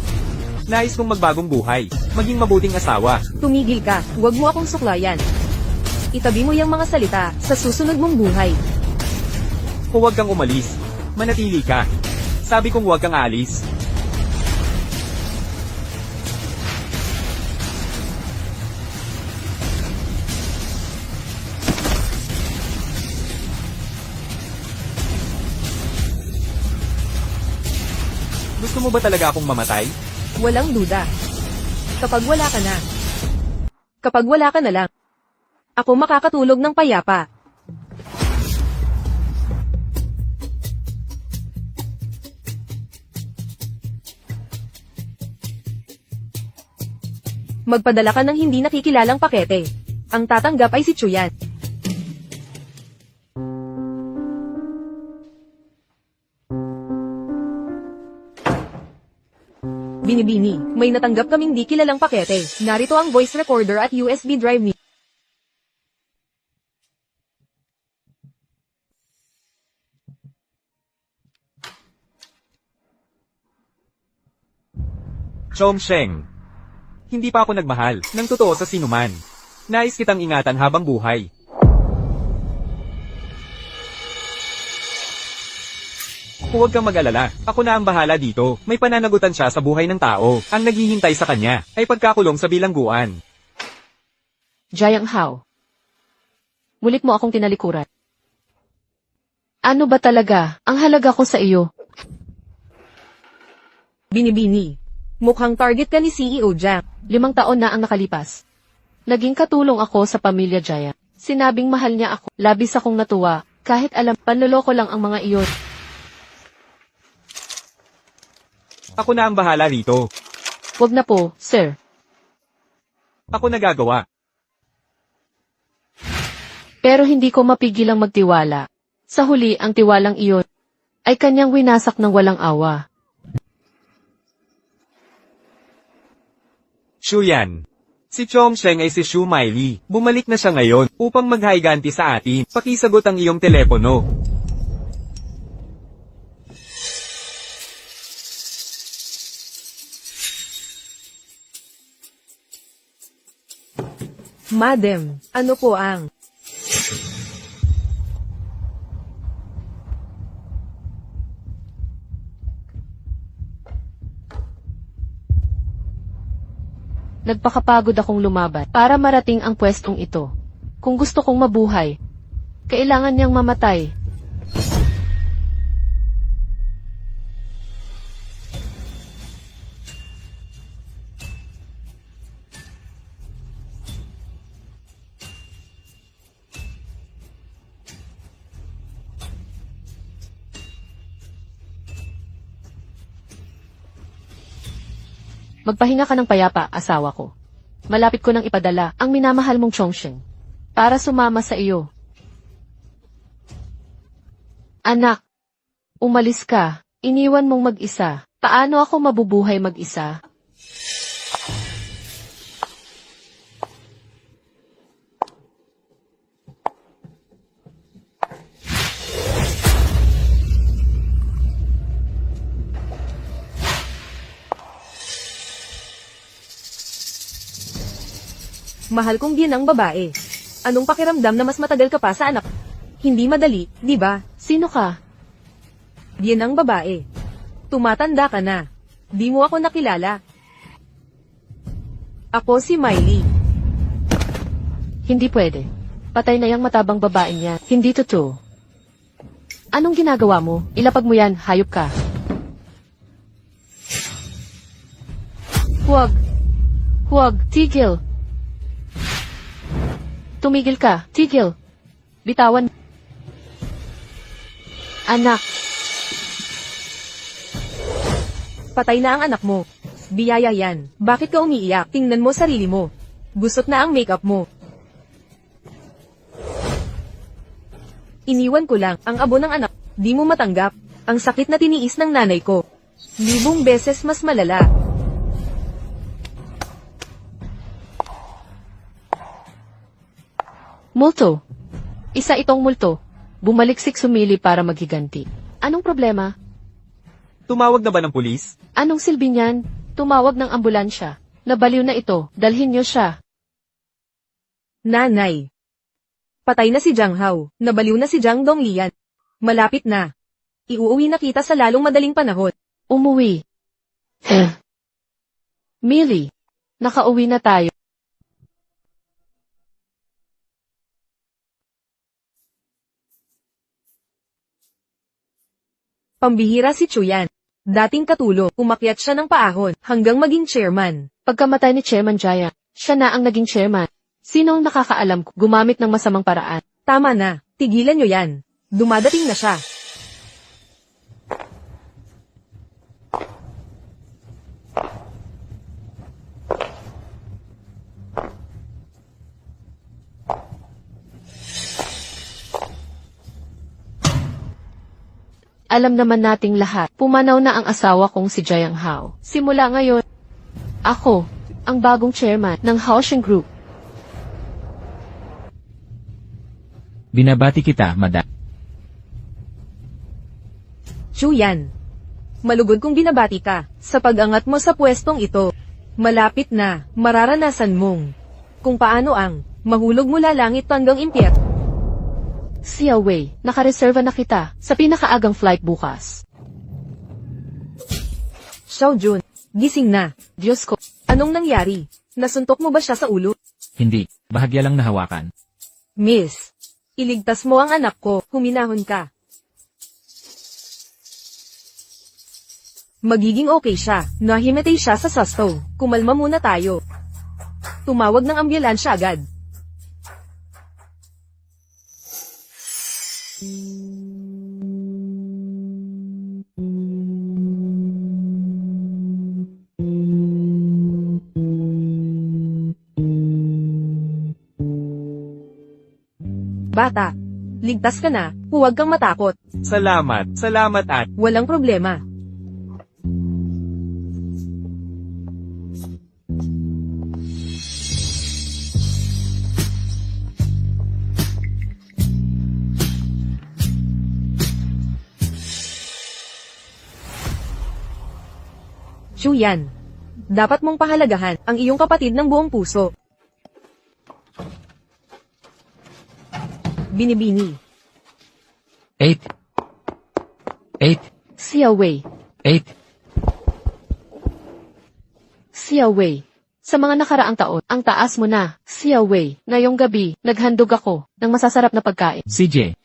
Nais kong magbagong buhay, maging mabuting asawa. Tumigil ka, huwag mo akong suklayan. Itabi mo yung mga salita sa susunod mong buhay. Huwag kang umalis. Manatili ka. Sabi kong huwag kang aalis. Gusto mo ba talaga akong mamatay? Walang duda. Kapag wala ka na. Kapag wala ka na lang. Ako makakatulog ng payapa. Magpadala ka ng hindi nakikilalang pakete. Ang tatanggap ay si Chuyan. Binibini, may natanggap kaming di kilalang pakete. Narito ang voice recorder at USB drive ni. Chong Sheng. Hindi pa ako nagmahal ng totoo sa sinuman. Nais kitang ingatan habang buhay. Huwag kang mag-alala. Ako na ang bahala dito. May pananagutan siya sa buhay ng tao. Ang naghihintay sa kanya ay pagkakulong sa bilangguan. Jiang Hao. Mulit mo akong tinalikuran. Ano ba talaga ang halaga ko sa iyo? Binibini. Mukhang target ka ni CEO Jiang. 5 taon na ang nakalipas. Naging katulong ako sa pamilya Jaya. Sinabing mahal niya ako. Labis akong natuwa. Kahit alam, panloloko lang ang mga iyon. Ako na ang bahala rito. Wag na po, sir. Ako nagagawa. Pero hindi ko mapigilang magtiwala. Sa huli, ang tiwalang iyon ay kanyang winasak ng walang awa. Shuyan. Si Chong Sheng ay si Shu Maili. Bumalik na siya ngayon upang maghaiganti sa atin. Pakisagot ang iyong telepono. Madam, ano po ang... Nagpakapagod akong lumaban para marating ang pwestong ito. Kung gusto kong mabuhay, kailangan niyang mamatay. Magpahinga ka ng payapa, asawa ko. Malapit ko nang ipadala ang minamahal mong Chongsheng para sumama sa iyo. Anak, umalis ka. Iniwan mong mag-isa. Paano ako mabubuhay mag-isa? Mahal kong ginang babae. Anong pakiramdam na mas matagal ka pa sa anak? Hindi madali, di ba? Sino ka? Ginang babae. Tumatanda ka na. Di mo ako nakilala. Ako si Miley. Hindi pwede. Patay na yung matabang babaeng yan. Hindi totoo. Anong ginagawa mo? Ilapag mo yan, hayop ka. Huwag. Huwag, tigil. Tumigil ka, tigil. Bitawan. Anak, Patay na ang anak mo. Biyaya yan. Bakit ka umiiyak? Tingnan mo sarili mo. Gusot na ang makeup mo. Iniwan ko lang ang abo ng anak. Di mo matanggap. Ang sakit na tiniis ng nanay ko. 1000 beses mas malala. multo. Isa itong multo. Bumaliksik sumili para maghiganti. Anong problema? Tumawag na ba ng pulis? Anong silbi niyan? Tumawag ng ambulansya. Nabaliw na ito. Dalhin niyo siya. Nanay. Patay na si Jiang Hao. Nabaliw na si Jiang Donglian. Malapit na. Iuuwi na kita sa lalong madaling panahon. Umuwi. Millie. Nakauwi na tayo. Pambihira si Chuyan. Dating katulo, umakyat siya ng paahon hanggang maging chairman. Pagkamatay ni Chairman Jaya, siya na ang naging chairman. Sino ang nakakaalam kung gumamit ng masamang paraan? Tama na, tigilan nyo yan. Dumadating na siya. Alam naman nating lahat, pumanaw na ang asawa kong si Jiang Hao. Simula ngayon, ako, ang bagong chairman ng Haosheng Group. Binabati kita, madam. Chuyan. Malugod kong binabati ka sa pag-angat mo sa pwestong ito. Malapit na, mararanasan mong kung paano ang mahulog mula langit hanggang impyerno. Xiao Wei, nakareserva na kita sa pinakaagang flight bukas. Xiao Jun, gising na. Diyos ko, Anong nangyari? Nasuntok mo ba siya sa ulo? Hindi, bahagya lang nahawakan. Miss, iligtas mo ang anak ko, huminahon ka. Magiging okay siya, nahimatay siya sa susto. Kumalma muna tayo. Tumawag ng ambulansya agad. Bata, ligtas ka na, huwag kang matakot. Salamat, salamat at Walang problema. Chuyan, dapat mong pahalagahan ang iyong kapatid ng buong puso. Binibini. 8. Xiao Wei, 8. Xiao Wei. Sa mga nakaraang taon, ang taas mo na, Xiao Wei. Ngayong gabi, naghandog ako ng masasarap na pagkain. CJ.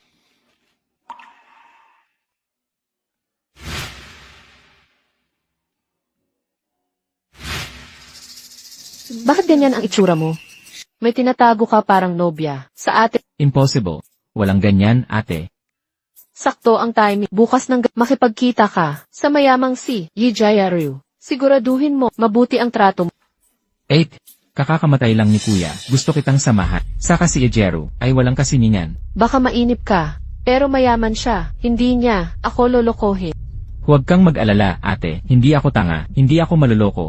Bakit ganyan ang itsura mo? May tinatago ka parang nobya. Sa ate, Impossible. Walang ganyan, ate. sakto ang timing. Bukas ng makipagkita ka sa mayamang si Yi Jaya Ryu. Siguraduhin mo, mabuti ang trato mo. 8. Kakakamatay lang ni kuya, gusto kitang samahan. Saka si Ejero, ay walang kasiningan. Baka mainip ka, pero mayaman siya, hindi niya, ako lolokohin. Huwag kang mag-alala, ate, hindi ako tanga, hindi ako maluloko.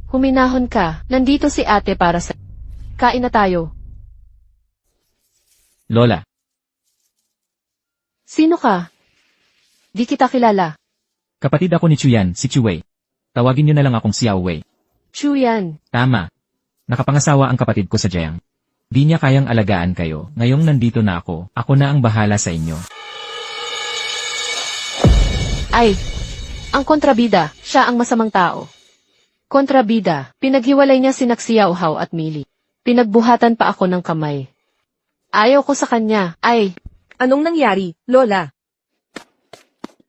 Huminahon ka, nandito si ate para sa... Kain na tayo. Lola, Sino ka? Di kita kilala. kapatid ako ni Chuyan, si Chuwei. Tawagin niyo na lang akong Xiao Wei. Chuyan, Tama. Nakapangasawa ang kapatid ko sa Jiang. Di niya kayang alagaan kayo, ngayong nandito na ako na ang bahala sa inyo. ay, ang kontrabida, siya ang masamang tao. Kontrabida, pinaghiwalay niya sina Xiaohao at Mili. Pinagbuhatan pa ako ng kamay. Ayaw ko sa kanya, ay, Anong nangyari, Lola?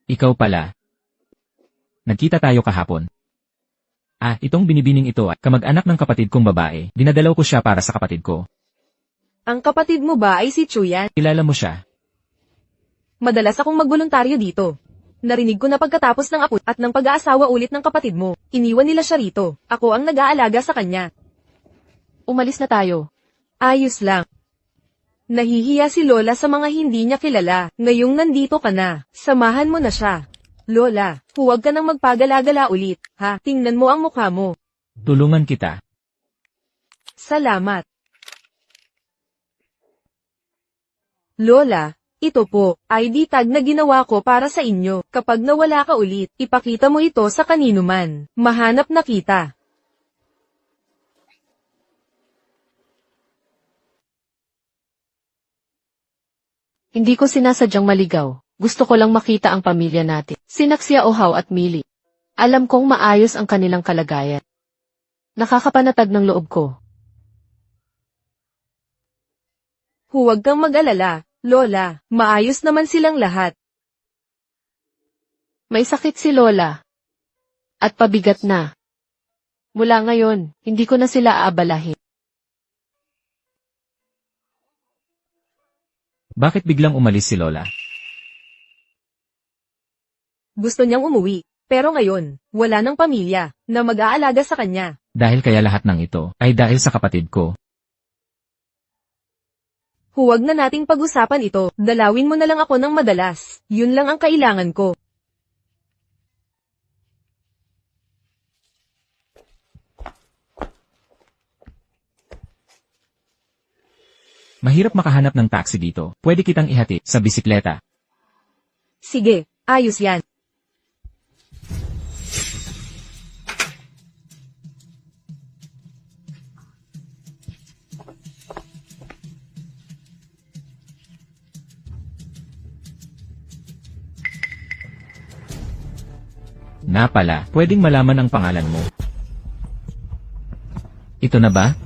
Ikaw pala. Nagkita tayo kahapon. Itong binibining ito ay kamag-anak ng kapatid kong babae. Dinadalaw ko siya para sa kapatid ko. Ang kapatid mo ba ay si Chuyan? Kilala mo siya. Madalas akong magboluntaryo dito. Narinig ko na pagkatapos ng apo at ng pag-aasawa ulit ng kapatid mo, iniwan nila siya rito. Ako ang nag-aalaga sa kanya. umalis na tayo. Ayos lang. Nahihiya si Lola sa mga hindi niya kilala. Ngayong nandito ka na, samahan mo na siya. Lola, huwag ka nang magpagala-gala ulit, ha? Tingnan mo ang mukha mo. Tulungan kita. Salamat. Lola, ito po, ID tag na ginawa ko para sa inyo. Kapag nawala ka ulit, ipakita mo ito sa kanino man. Mahanap na kita. Hindi ko sinasadyang maligaw. Gusto ko lang makita ang pamilya natin. Sina Xiaohao at Mili. Alam kong maayos ang kanilang kalagayan. Nakakapanatag ng loob ko. Huwag kang mag-alala, Lola. Maayos naman silang lahat. May sakit si Lola. At pabigat na. Mula ngayon, hindi ko na sila aabalahin. Bakit biglang umalis si Lola? Gusto niyang umuwi. Pero ngayon, wala ng pamilya na mag-aalaga sa kanya. Dahil kaya lahat ng ito ay dahil sa kapatid ko. Huwag na nating pag-usapan ito. Dalawin mo na lang ako ng madalas. Yun lang ang kailangan ko. Mahirap makahanap ng taxi dito. Pwede kitang ihati sa bisikleta. Sige, ayos yan. Na pala, pwedeng malaman ang pangalan mo. Ito na ba?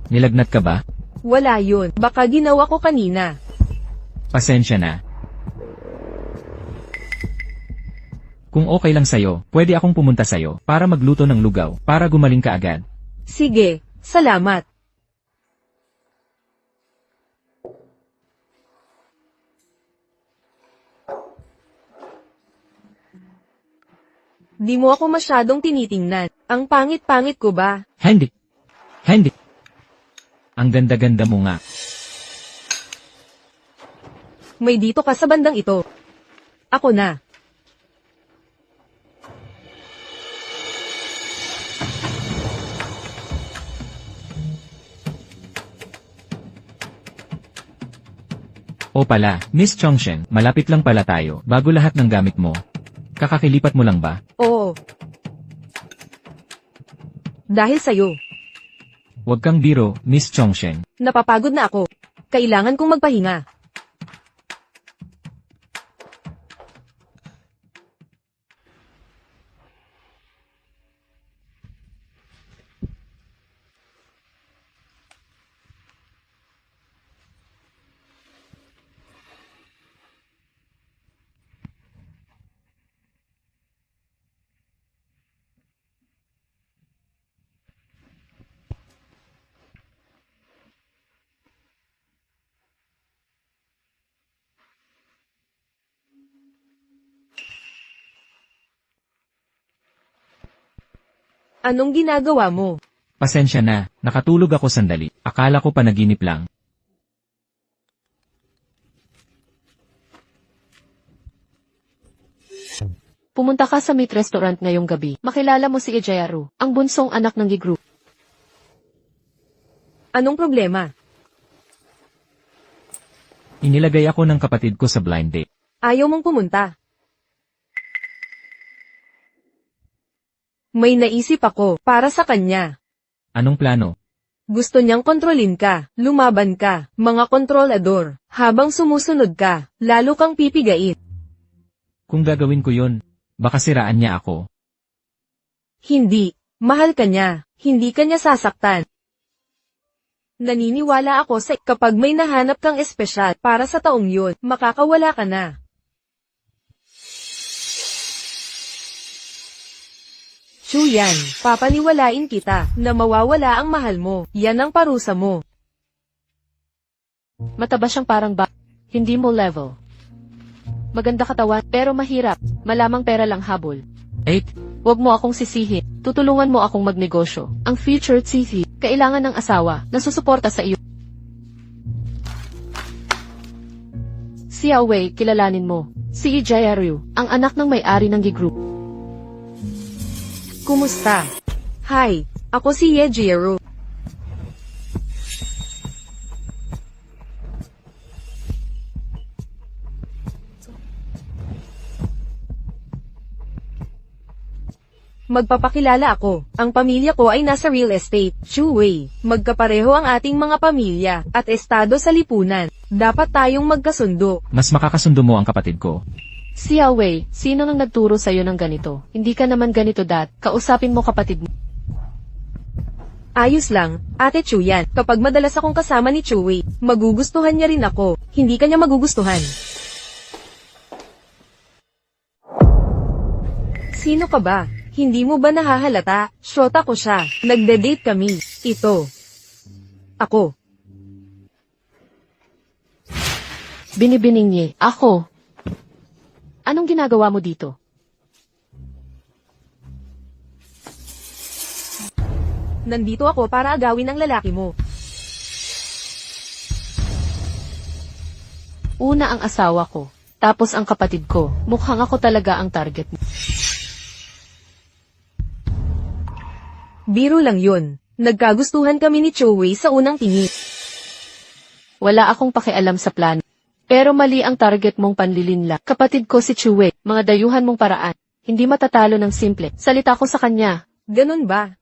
Nilagnat ka ba? Wala yun. Baka ginawa ko kanina. Pasensya na. Kung okay lang sa'yo, pwede akong pumunta sa'yo para magluto ng lugaw para gumaling ka agad. Sige, salamat. Di mo ako masyadong tinitingnan. Ang pangit-pangit ko ba? Hindi. Hindi. Ang ganda-ganda mo nga. May dito ka sa bandang ito. Ako na. O pala, Miss Chongshen, malapit lang pala tayo bago lahat ng gamit mo. Kakakilipat mo lang ba? Oo. Dahil sa'yo, Huwag kang biro, Miss Chongshen. napapagod na ako. Kailangan kong magpahinga. Anong ginagawa mo? Pasensya na, nakatulog ako sandali. Akala ko panaginip lang. Pumunta ka sa meat restaurant ngayong gabi. Makilala mo si Ijayaru, ang bunsong anak ng Gigru. Anong problema? Inilagay ako ng kapatid ko sa blind date. Ayaw mong pumunta. May naisip ako para sa kanya. Anong plano? Gusto niyang kontrolin ka, lumaban ka, mga kontrolador. Habang sumusunod ka, lalo kang pipigain. Kung gagawin ko yun, baka siraan niya ako. Hindi. Mahal ka niya. Hindi ka niya sasaktan. Naniniwala ako sa kapag may nahanap kang espesyal para sa taong yun, makakawala ka na. Chuyan, papaniwalain kita na mawawala ang mahal mo. Yan ang parusa mo. Mataba siyang parang hindi mo level. Maganda katawan, pero mahirap. Malamang pera lang habol. 8. Huwag mo akong sisihin. Tutulungan mo akong magnegosyo. Ang featured sisi, kailangan ng asawa na susuporta sa iyo. Si Awei, kilalanin mo. Si Ijayaru, ang anak ng may-ari ng Gigru. Kumusta? Hi, ako si Yejiro. Magpapakilala ako. Ang pamilya ko ay nasa real estate, Shuwei. Magkapareho ang ating mga pamilya at estado sa lipunan. Dapat tayong magkasundo. Mas makakasundo mo ang kapatid ko. Si Awei, sino nang nagturo sa'yo ng ganito? Hindi ka naman ganito kausapin mo kapatid mo. Ayos lang, Ate Chuyan. Kapag madalas akong kasama ni Chuwei, magugustuhan niya rin ako. Hindi ka niya magugustuhan. Sino ka ba? Hindi mo ba nahahalata? Shota ko siya. Nagde-date kami. Ito. Ako. Binibining niya. Ako. Anong ginagawa mo dito? Nandito ako para agawin ang lalaki mo. Una ang asawa ko, tapos ang kapatid ko. Mukhang ako talaga ang target mo. Biro lang yun. Nagkagustuhan kami ni Chuwei sa unang tingin. Wala akong pakialam sa plano. Pero mali ang target mong panlilinla. Kapatid ko si Chuwei, mga dayuhan mong paraan. Hindi matatalo ng simple. Salita ko sa kanya. Ganun ba?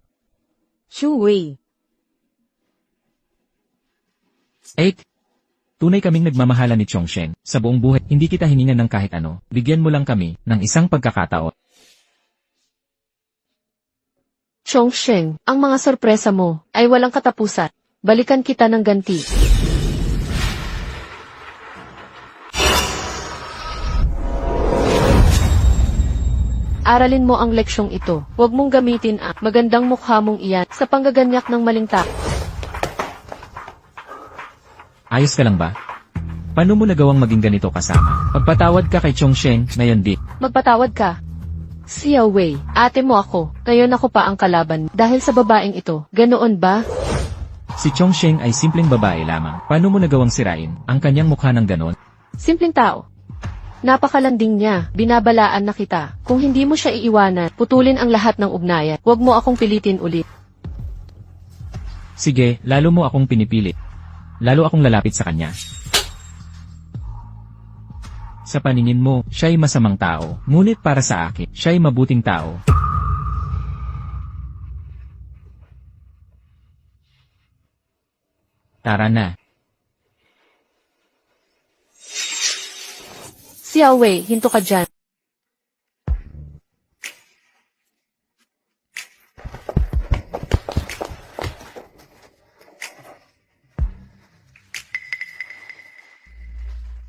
Chuwei. 8. Tunay kaming nagmamahala ni Chongsheng. Sa buong buhay, hindi kita hiningan ng kahit ano. Bigyan mo lang kami ng isang pagkakataon. Chongsheng, ang mga sorpresa mo ay walang katapusan. Balikan kita ng ganti. Aralin mo ang leksyong ito. Huwag mong gamitin ang magandang mukha mong iyan sa panggaganyak ng maling tao. Ayos ka lang ba? Paano mo nagawang maging ganito kasama? Pagpatawad ka kay Chongsheng, ngayon di. Magpatawad ka. Si Awei, ate mo ako. Ngayon ako pa ang kalaban dahil sa babaeng ito. Ganoon ba? Si Chongsheng ay simpleng babae lamang. Paano mo nagawang sirain ang kanyang mukha ng ganon? Simpleng tao. Napakalanding niya. Binabalaan na kita. Kung hindi mo siya iiwanan, putulin ang lahat ng ugnayan. Huwag mo akong pilitin ulit. Sige, lalo mo akong pinipilit. Lalo akong lalapit sa kanya. Sa paningin mo, siya'y masamang tao. Ngunit para sa akin, siya'y mabuting tao. Tara na. Si Awei, hinto ka dyan.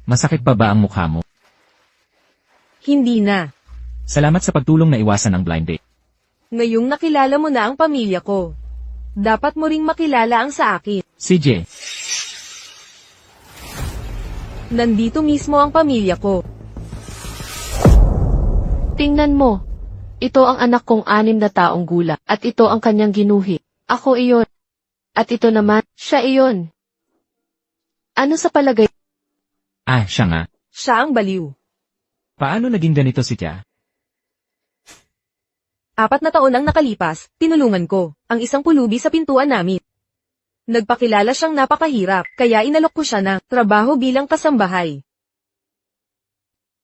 Masakit pa ba ang mukha mo? Hindi na. Salamat sa pagtulong na iwasan ang blind date. Ngayong nakilala mo na ang pamilya ko. Dapat mo ring makilala ang sa akin. CJ, Nandito mismo ang pamilya ko. Tingnan mo. Ito ang anak kong 6 na taong gulang, at ito ang kanyang ginuhi. Ako iyon. At ito naman, siya iyon. Ano sa palagay? Ah, siya nga. Siya ang baliw. Paano naging ganito si Tia? 4 na taon ang nakalipas, tinulungan ko ang isang pulubi sa pintuan namin. Nagpakilala siyang napakahirap, kaya inalok ko siya ng trabaho bilang kasambahay.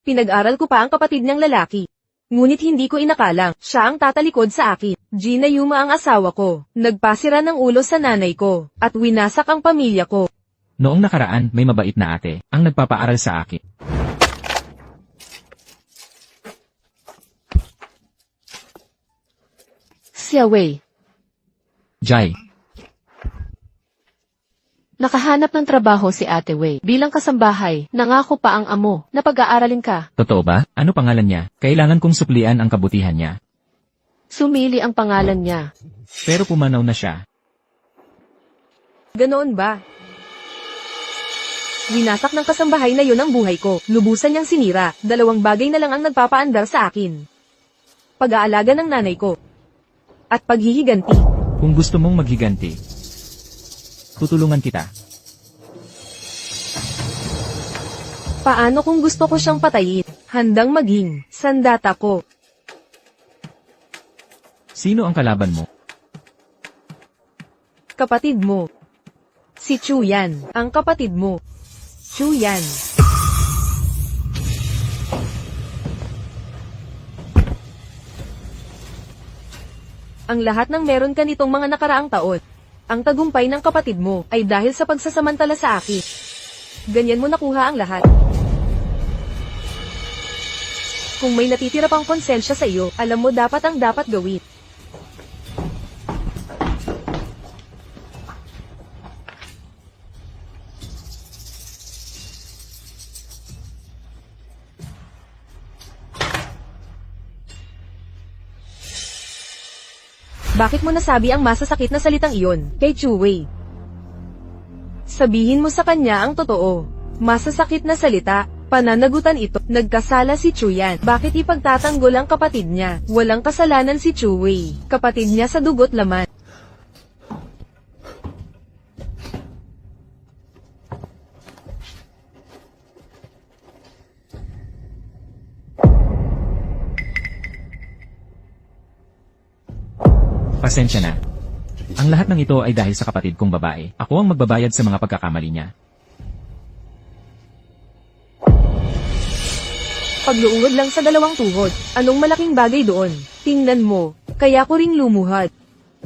Pinag-aral ko pa ang kapatid niyang lalaki. Ngunit hindi ko inakalang, siya ang tatalikod sa akin. Gina Yuma ang asawa ko, nagpasira ng ulo sa nanay ko, at winasak ang pamilya ko. Noong nakaraan, may mabait na ate, ang nagpapaaral sa akin. Xia Wei. Jai, Nakahanap ng trabaho si Ate Wei. Bilang kasambahay, nangako pa ang amo na pag-aaralin ka. totoo ba? Ano pangalan niya? Kailangan kong suplian ang kabutihan niya. Sumili ang pangalan niya. Pero pumanaw na siya. Ganoon ba? Winasak ng kasambahay na yun ang buhay ko. Lubusan niyang sinira. 2 bagay na lang ang nagpapaandar sa akin. Pag-aalaga ng nanay ko. At paghihiganti. Kung gusto mong maghiganti, tutulungan kita. Paano kung gusto ko siyang patayin? Handang maging sandata ko. Sino ang kalaban mo? Kapatid mo. Si Chuyan, ang kapatid mo. Chuyan. Ang lahat ng meron ka nitong mga nakaraang taon. Ang tagumpay ng kapatid mo ay dahil sa pagsasamantala sa akin. Ganyan mo nakuha ang lahat. Kung may natitira pang konsensya sa iyo, alam mo dapat ang dapat gawin. Bakit mo nasabi ang masasakit na salitang iyon kay Chu Wei? Sabihin mo sa kanya ang totoo. Masasakit na salita, pananagutan ito. Nagkasala si Chu Yan. Bakit ipagtatanggol ang kapatid niya? Walang kasalanan si Chu Wei. Kapatid niya sa dugo't laman. Pasensya na. Ang lahat ng ito ay dahil sa kapatid kong babae. Ako ang magbabayad sa mga pagkakamali niya. Pagluuhod lang sa 2 tuhod. Anong malaking bagay doon? Tingnan mo. Kaya ko ring lumuhad.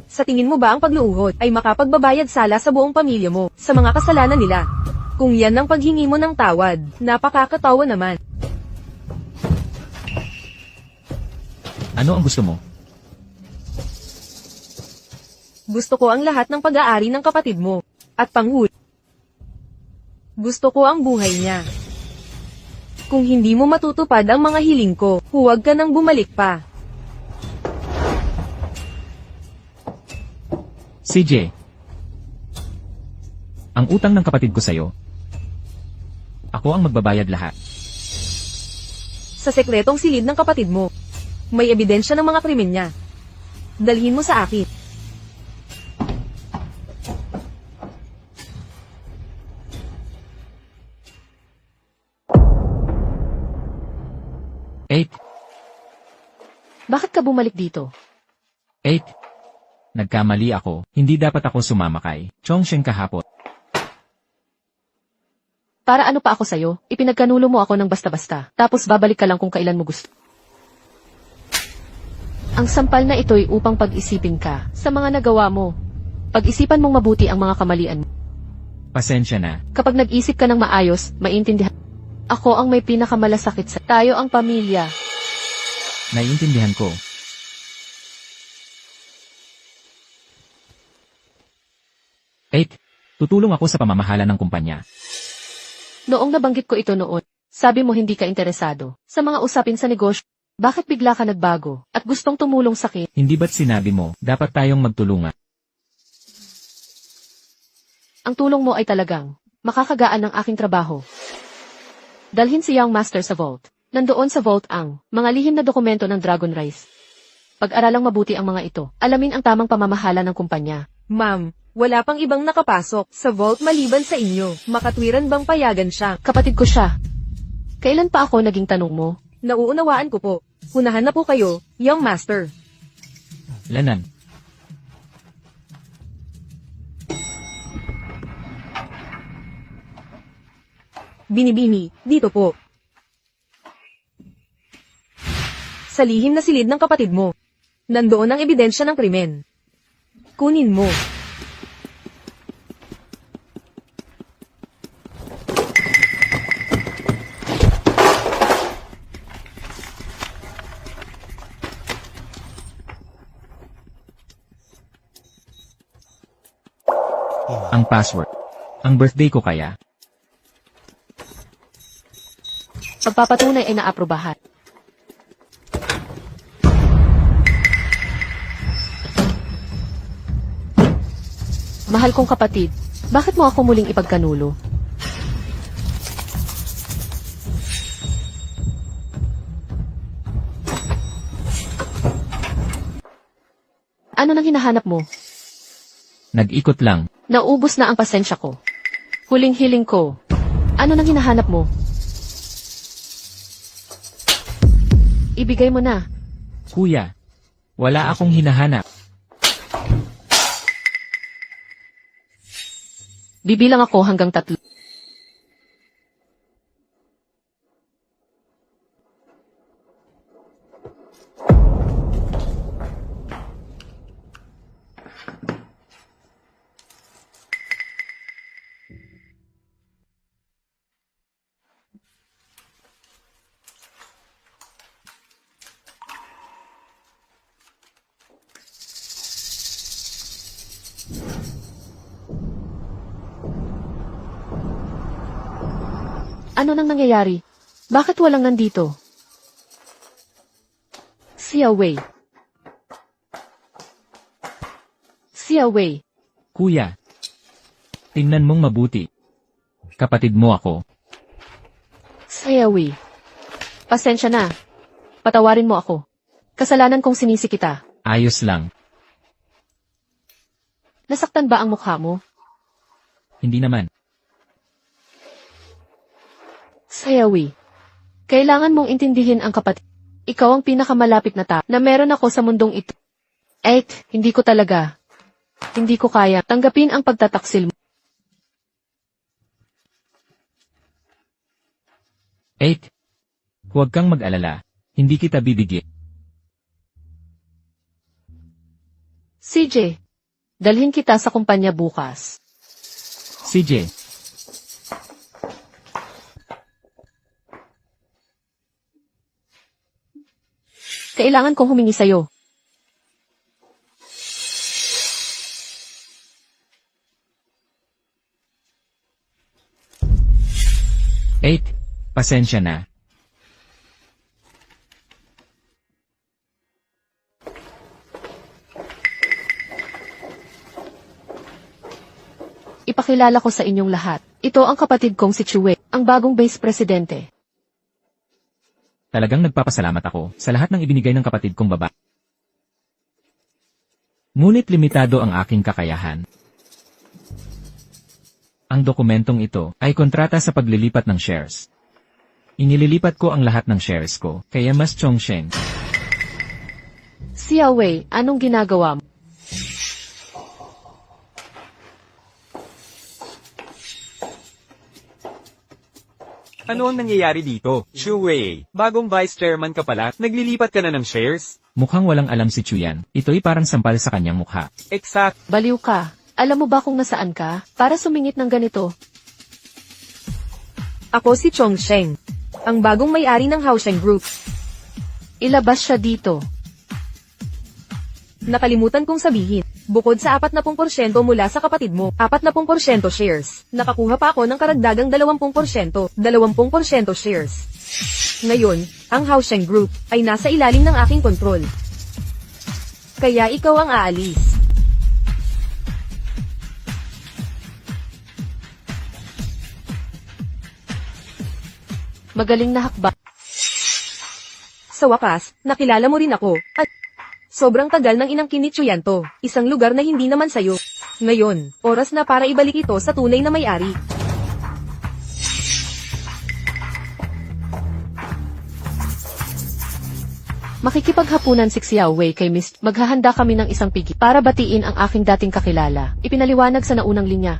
Sa tingin mo ba ang pagluuhod ay makapagbabayad sala sa buong pamilya mo sa mga kasalanan nila? Kung yan ang paghingi mo ng tawad, napakakatawa naman. Ano ang gusto mo? Gusto ko ang lahat ng pag-aari ng kapatid mo. At panghuli. Gusto ko ang buhay niya. Kung hindi mo matutupad ang mga hiling ko, huwag ka nang bumalik pa. CJ. Ang utang ng kapatid ko sa'yo. Ako ang magbabayad lahat. Sa sekretong silid ng kapatid mo. May ebidensya ng mga krimen niya. Dalhin mo sa akin. Eight. Bakit ka bumalik dito? 8. Nagkamali ako. Hindi dapat ako sumama kay Chongsheng kahapon. Para ano pa ako sa'yo? Ipinagkanulo mo ako ng basta-basta. Tapos babalik ka lang kung kailan mo gusto. Ang sampal na ito'y upang pag-isipin ka sa mga nagawa mo. Pag-isipan mong mabuti ang mga kamalian mo. Pasensya na. Kapag nag-isip ka ng maayos, maintindihan. Ako ang may pinakamalasakit sa tayo ang pamilya. Naiintindihan ko. 8. Tutulong ako sa pamamahala ng kumpanya. Noong nabanggit ko ito noon, sabi mo hindi ka interesado sa mga usapin sa negosyo. Bakit bigla ka nagbago at gustong tumulong sa akin? Hindi ba't sinabi mo, dapat tayong magtulungan? Ang tulong mo ay talagang makakagaan ng aking trabaho. Dalhin si Young Master sa vault. Nandoon sa vault ang mga lihim na dokumento ng Dragon Rise. Pag-aralang mabuti ang mga ito. Alamin ang tamang pamamahala ng kumpanya. Ma'am, wala pang ibang nakapasok sa vault maliban sa inyo. Makatwiran bang payagan siya? Kapatid ko siya. Kailan pa ako naging tanong mo? Nauunawaan ko po. Hunahan na po kayo, young master. Lanan. Binibini, dito po. Sa lihim na silid ng kapatid mo. Nandoon ang ebidensya ng krimen. Kunin mo. Ang password. Ang birthday ko kaya? Pagpapatunay ay naaprubahan. Mahal kong kapatid, bakit mo ako muling ipagkanulo? Ano nang hinahanap mo? Nag-ikot lang. Naubos na ang pasensya ko. Huling-hiling ko. Ano nang hinahanap mo? Ibigay mo na. Kuya, wala akong hinahanap. Bibilang ako hanggang 3. Ano nang nangyayari? Bakit walang nandito? Xia Wei. Xia Wei. Kuya, tingnan mong mabuti. Kapatid mo ako. Xia Wei. Pasensya na. Patawarin mo ako. Kasalanan kong sinisi kita. Ayos lang. Nasaktan ba ang mukha mo? Hindi naman. Sayawi. Kailangan mong intindihin ang kapatid. Ikaw ang pinakamalapit na tao na meron ako sa mundong ito. Hindi ko talaga. Hindi ko kaya tanggapin ang pagtataksil mo. 8. Huwag kang mag-alala. Hindi kita bibigyan. CJ. Dalhin kita sa kumpanya bukas. CJ, Kailangan kong humingi sa'yo. Pasensya na. Ipakilala ko sa inyong lahat. Ito ang kapatid kong si Chue, ang bagong vice presidente. Talagang nagpapasalamat ako sa lahat ng ibinigay ng kapatid kong baba. Ngunit limitado ang aking kakayahan. Ang dokumentong ito ay kontrata sa paglilipat ng shares. Inililipat ko ang lahat ng shares ko, kaya mas Chongsheng. Xia Wei, anong ginagawa mo? Ano ang nangyayari dito? Shuwei, bagong vice chairman ka pala, naglilipat ka na ng shares? Mukhang walang alam si Chuyan. Ito'y parang sampal sa kanyang mukha. Exact. Baliw ka. Alam mo ba kung nasaan ka? Para sumingit ng ganito. Ako si Chongsheng, ang bagong may-ari ng Haosheng Group. Ilabas siya dito. Nakalimutan kong sabihin, bukod sa 40% mula sa kapatid mo, 40% shares, nakakuha pa ako ng karagdagang 20%, 20% shares. Ngayon, ang Haosheng Group ay nasa ilalim ng aking kontrol. Kaya ikaw ang aalis. Magaling na hakba. Sa wakas, nakilala mo rin ako, at sobrang tagal ng inangkin ni Chuyan to, isang lugar na hindi naman sayo. Ngayon, oras na para ibalik ito sa tunay na may-ari. Makikipaghapunan si Xiao Wei kay Miss. Maghahanda kami ng isang pigi para batiin ang aking dating kakilala. Ipinaliwanag sa naunang linya.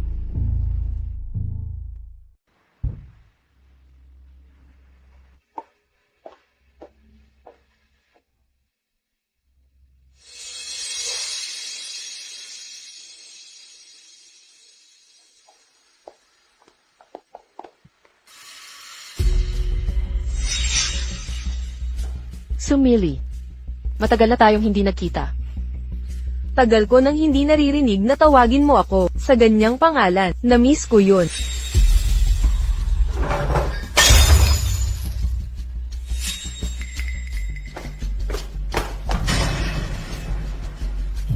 Sumili. Matagal na tayong hindi nagkita. Tagal ko nang hindi naririnig na tawagin mo ako sa ganyang pangalan. Na-miss ko yun.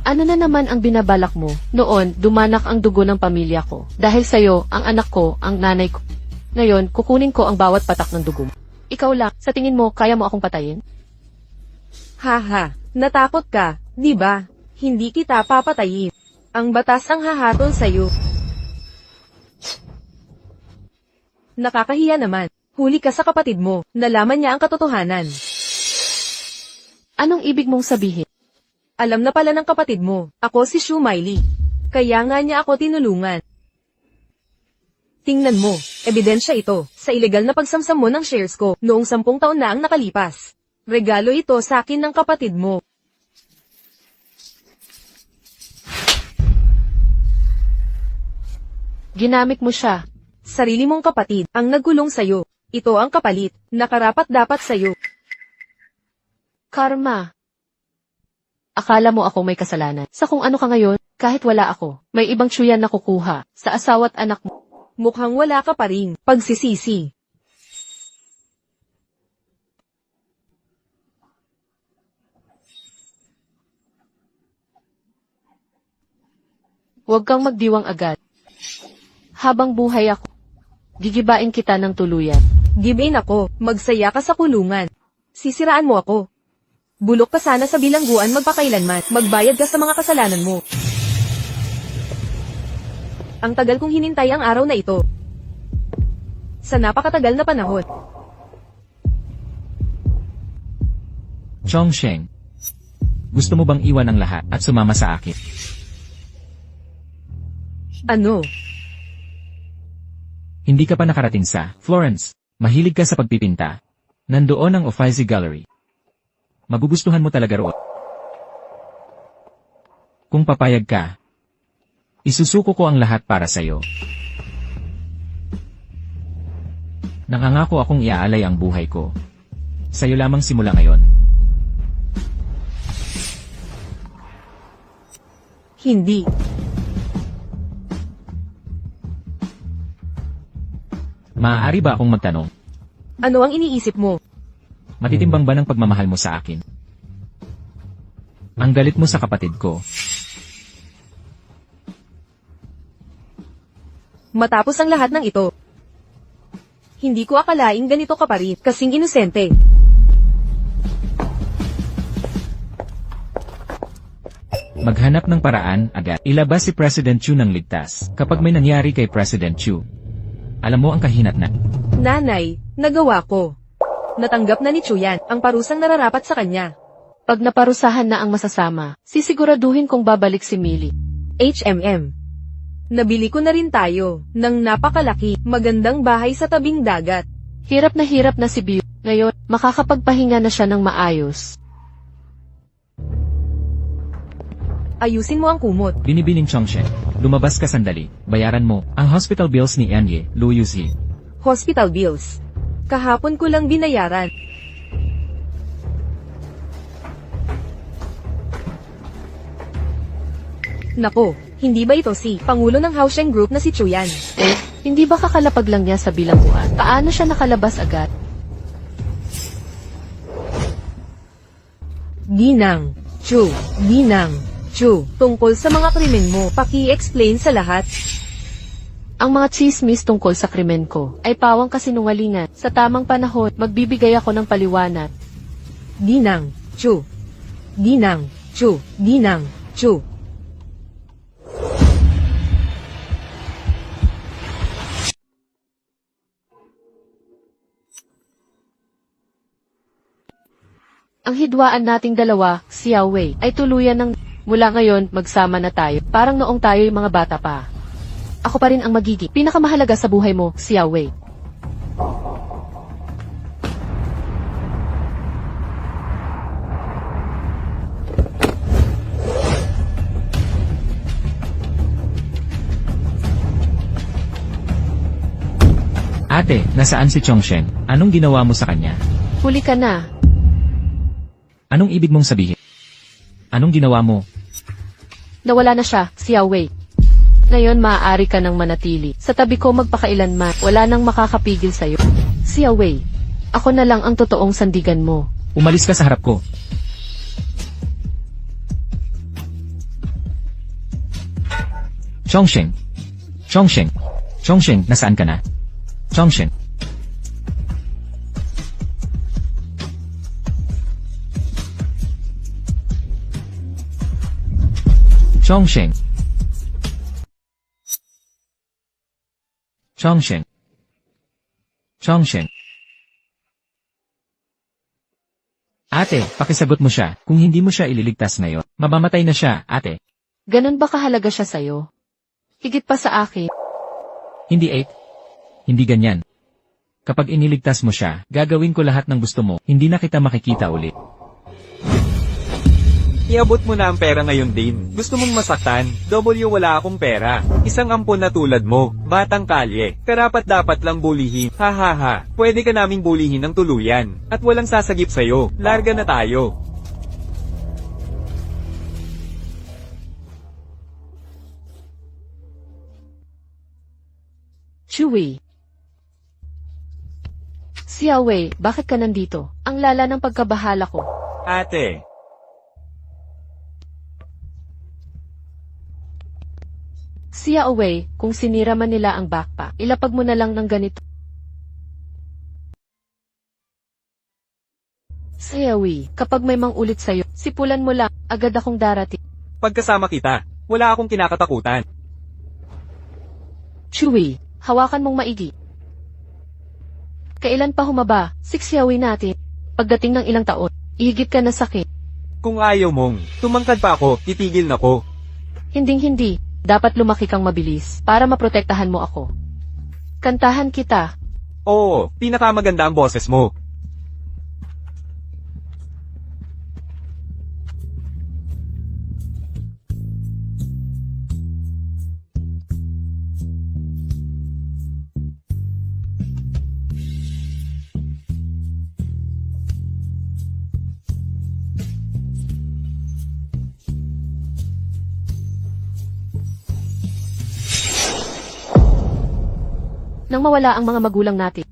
Ano na naman ang binabalak mo? Noon, dumanak ang dugo ng pamilya ko. Dahil sa'yo, ang anak ko, ang nanay ko. Ngayon, kukunin ko ang bawat patak ng dugo mo. Ikaw lang, sa tingin mo, kaya mo akong patayin? Haha, natakot ka, di ba? Hindi kita papatayin. Ang batas ang hahatol sa'yo. Nakakahiya naman. Huli ka sa kapatid mo. Nalaman niya ang katotohanan. Anong ibig mong sabihin? Alam na pala ng kapatid mo. Ako si Shu Miley. Kaya nga niya ako tinulungan. Tingnan mo, ebidensya ito, sa ilegal na pagsamsam mo ng shares ko, noong 10 taon na ang nakalipas. Regalo ito sa akin ng kapatid mo. Ginamit mo siya. Sarili mong kapatid, ang nagkulong sayo. Ito ang kapalit, na karapat-dapat sayo. Karma. Akala mo ako may kasalanan. Sa kung ano ka ngayon, kahit wala ako, may ibang tsuyan na kukuha, sa asawa't anak mo. Mukhang wala ka pa rin, pagsisisi. Huwag kang magdiwang agad. Habang buhay ako, gigibain kita ng tuluyan. Give in ako, magsaya ka sa kulungan. Sisiraan mo ako. Bulok ka sana sa bilangguan magpakailanman, magbayad ka sa mga kasalanan mo. Ang tagal kong hinintay ang araw na ito. Sa napakatagal na panahon. Chongsheng. Gusto mo bang iwan ang lahat at sumama sa akin? Ano? Hindi ka pa nakarating sa Florence. Mahilig ka sa pagpipinta. Nandoon ang Uffizi Gallery. Magugustuhan mo talaga roon. Kung papayag ka, isusuko ko ang lahat para sa'yo. Nangangako akong iaalay ang buhay ko. Sa'yo lamang simula ngayon. Hindi. Maaari ba akong magtanong? Ano ang iniisip mo? Matitimbang ba ng pagmamahal mo sa akin? Ang galit mo sa kapatid ko. Matapos ang lahat ng ito, hindi ko akalaing ganito ka pa rin, kasing inosente. Maghanap ng paraan agad. Ilabas si President Chu ng ligtas kapag may nangyari kay President Chu. Alam mo ang kahinatnan. Nanay, nagawa ko. Natanggap na ni Chuyan ang parusang nararapat sa kanya. Pag naparusahan na ang masasama, sisiguraduhin kong babalik si Millie. HMM. Nabili ko na rin tayo ng napakalaki, magandang bahay sa tabing dagat. Hirap na si Biu. Ngayon, makakapagpahinga na siya ng maayos. Ayusin mo ang kumot. Binibining Chongsheng. Lumabas ka sandali. Bayaran mo ang hospital bills ni Anye, Lu Yuzi. Hospital bills. Kahapon ko lang binayaran. Nako, hindi ba ito si Pangulo ng Haosheng Group na si Chuyan? Hindi ba kakalapag lang niya sa bilangguan? Paano siya nakalabas agad? Ginang, Chu, tungkol sa mga krimen mo, paki-explain sa lahat. Ang mga chismis tungkol sa krimen ko ay pawang kasinungalingan. Sa tamang panahon, magbibigay ako ng paliwanag. Ginang, Chu. Ginang, Chu. Ginang, Chu. Ang hidwaan nating dalawa, si Wei, ay tuluyan ng mula ngayon magsama na tayo. Parang noong tayo'y mga bata pa. Ako pa rin ang magiging pinakamahalaga sa buhay mo, si Wei. Ate, nasaan si Chongshen? Anong ginawa mo sa kanya? Huli ka na. Anong ibig mong sabihin? Anong ginawa mo? Nawala na siya, si Wei. Ngayon maaari ka nang manatili. Sa tabi ko magpakailanman, wala nang makakapigil sa'yo. Si Wei, ako na lang ang totoong sandigan mo. Umalis ka sa harap ko. Chongshen. Chongshen. Chongshen, nasaan ka na? Chongshen. Chongshen. Chongshen. Chongshen. Ate, pakisagot mo siya. Kung hindi mo siya ililigtas ngayon, mamamatay na siya, ate. Ganon ba kahalaga siya sa'yo? Higit pa sa akin. Hindi, Eight. Hindi ganyan. Kapag iniligtas mo siya, gagawin ko lahat ng gusto mo, hindi na kita makikita ulit. Iabot mo na ang pera ngayon din. Gusto mong masaktan? Wala akong pera. Isang ampon na tulad mo. Batang kalye. Karapat dapat lang bulihin. Ha ha ha. Pwede ka naming bulihin ng tuluyan. At walang sasagip sa'yo. Larga na tayo. Chewie. Si Wei, bakit ka nandito? Ang lala ng pagkabahala ko. Ate. Si Wei, kung sinira man nila ang backpack, ilapag mo na lang ng ganito. Si Wei, kapag may mangulit sa'yo, sipulan mo lang, agad akong darating. Pagkasama kita, wala akong kinakatakutan. Chewie, hawakan mong maigi. Kailan pa humaba, siksiyawin natin. Pagdating ng ilang taon, ihigit ka na sakit. Kung ayaw mong, tumangkad pa ako, titigil na ko. Hinding-hindi, dapat lumaki kang mabilis, para maprotektahan mo ako. Kantahan kita. Oo, pinakamaganda ang boses mo. Nang mawala ang mga magulang natin,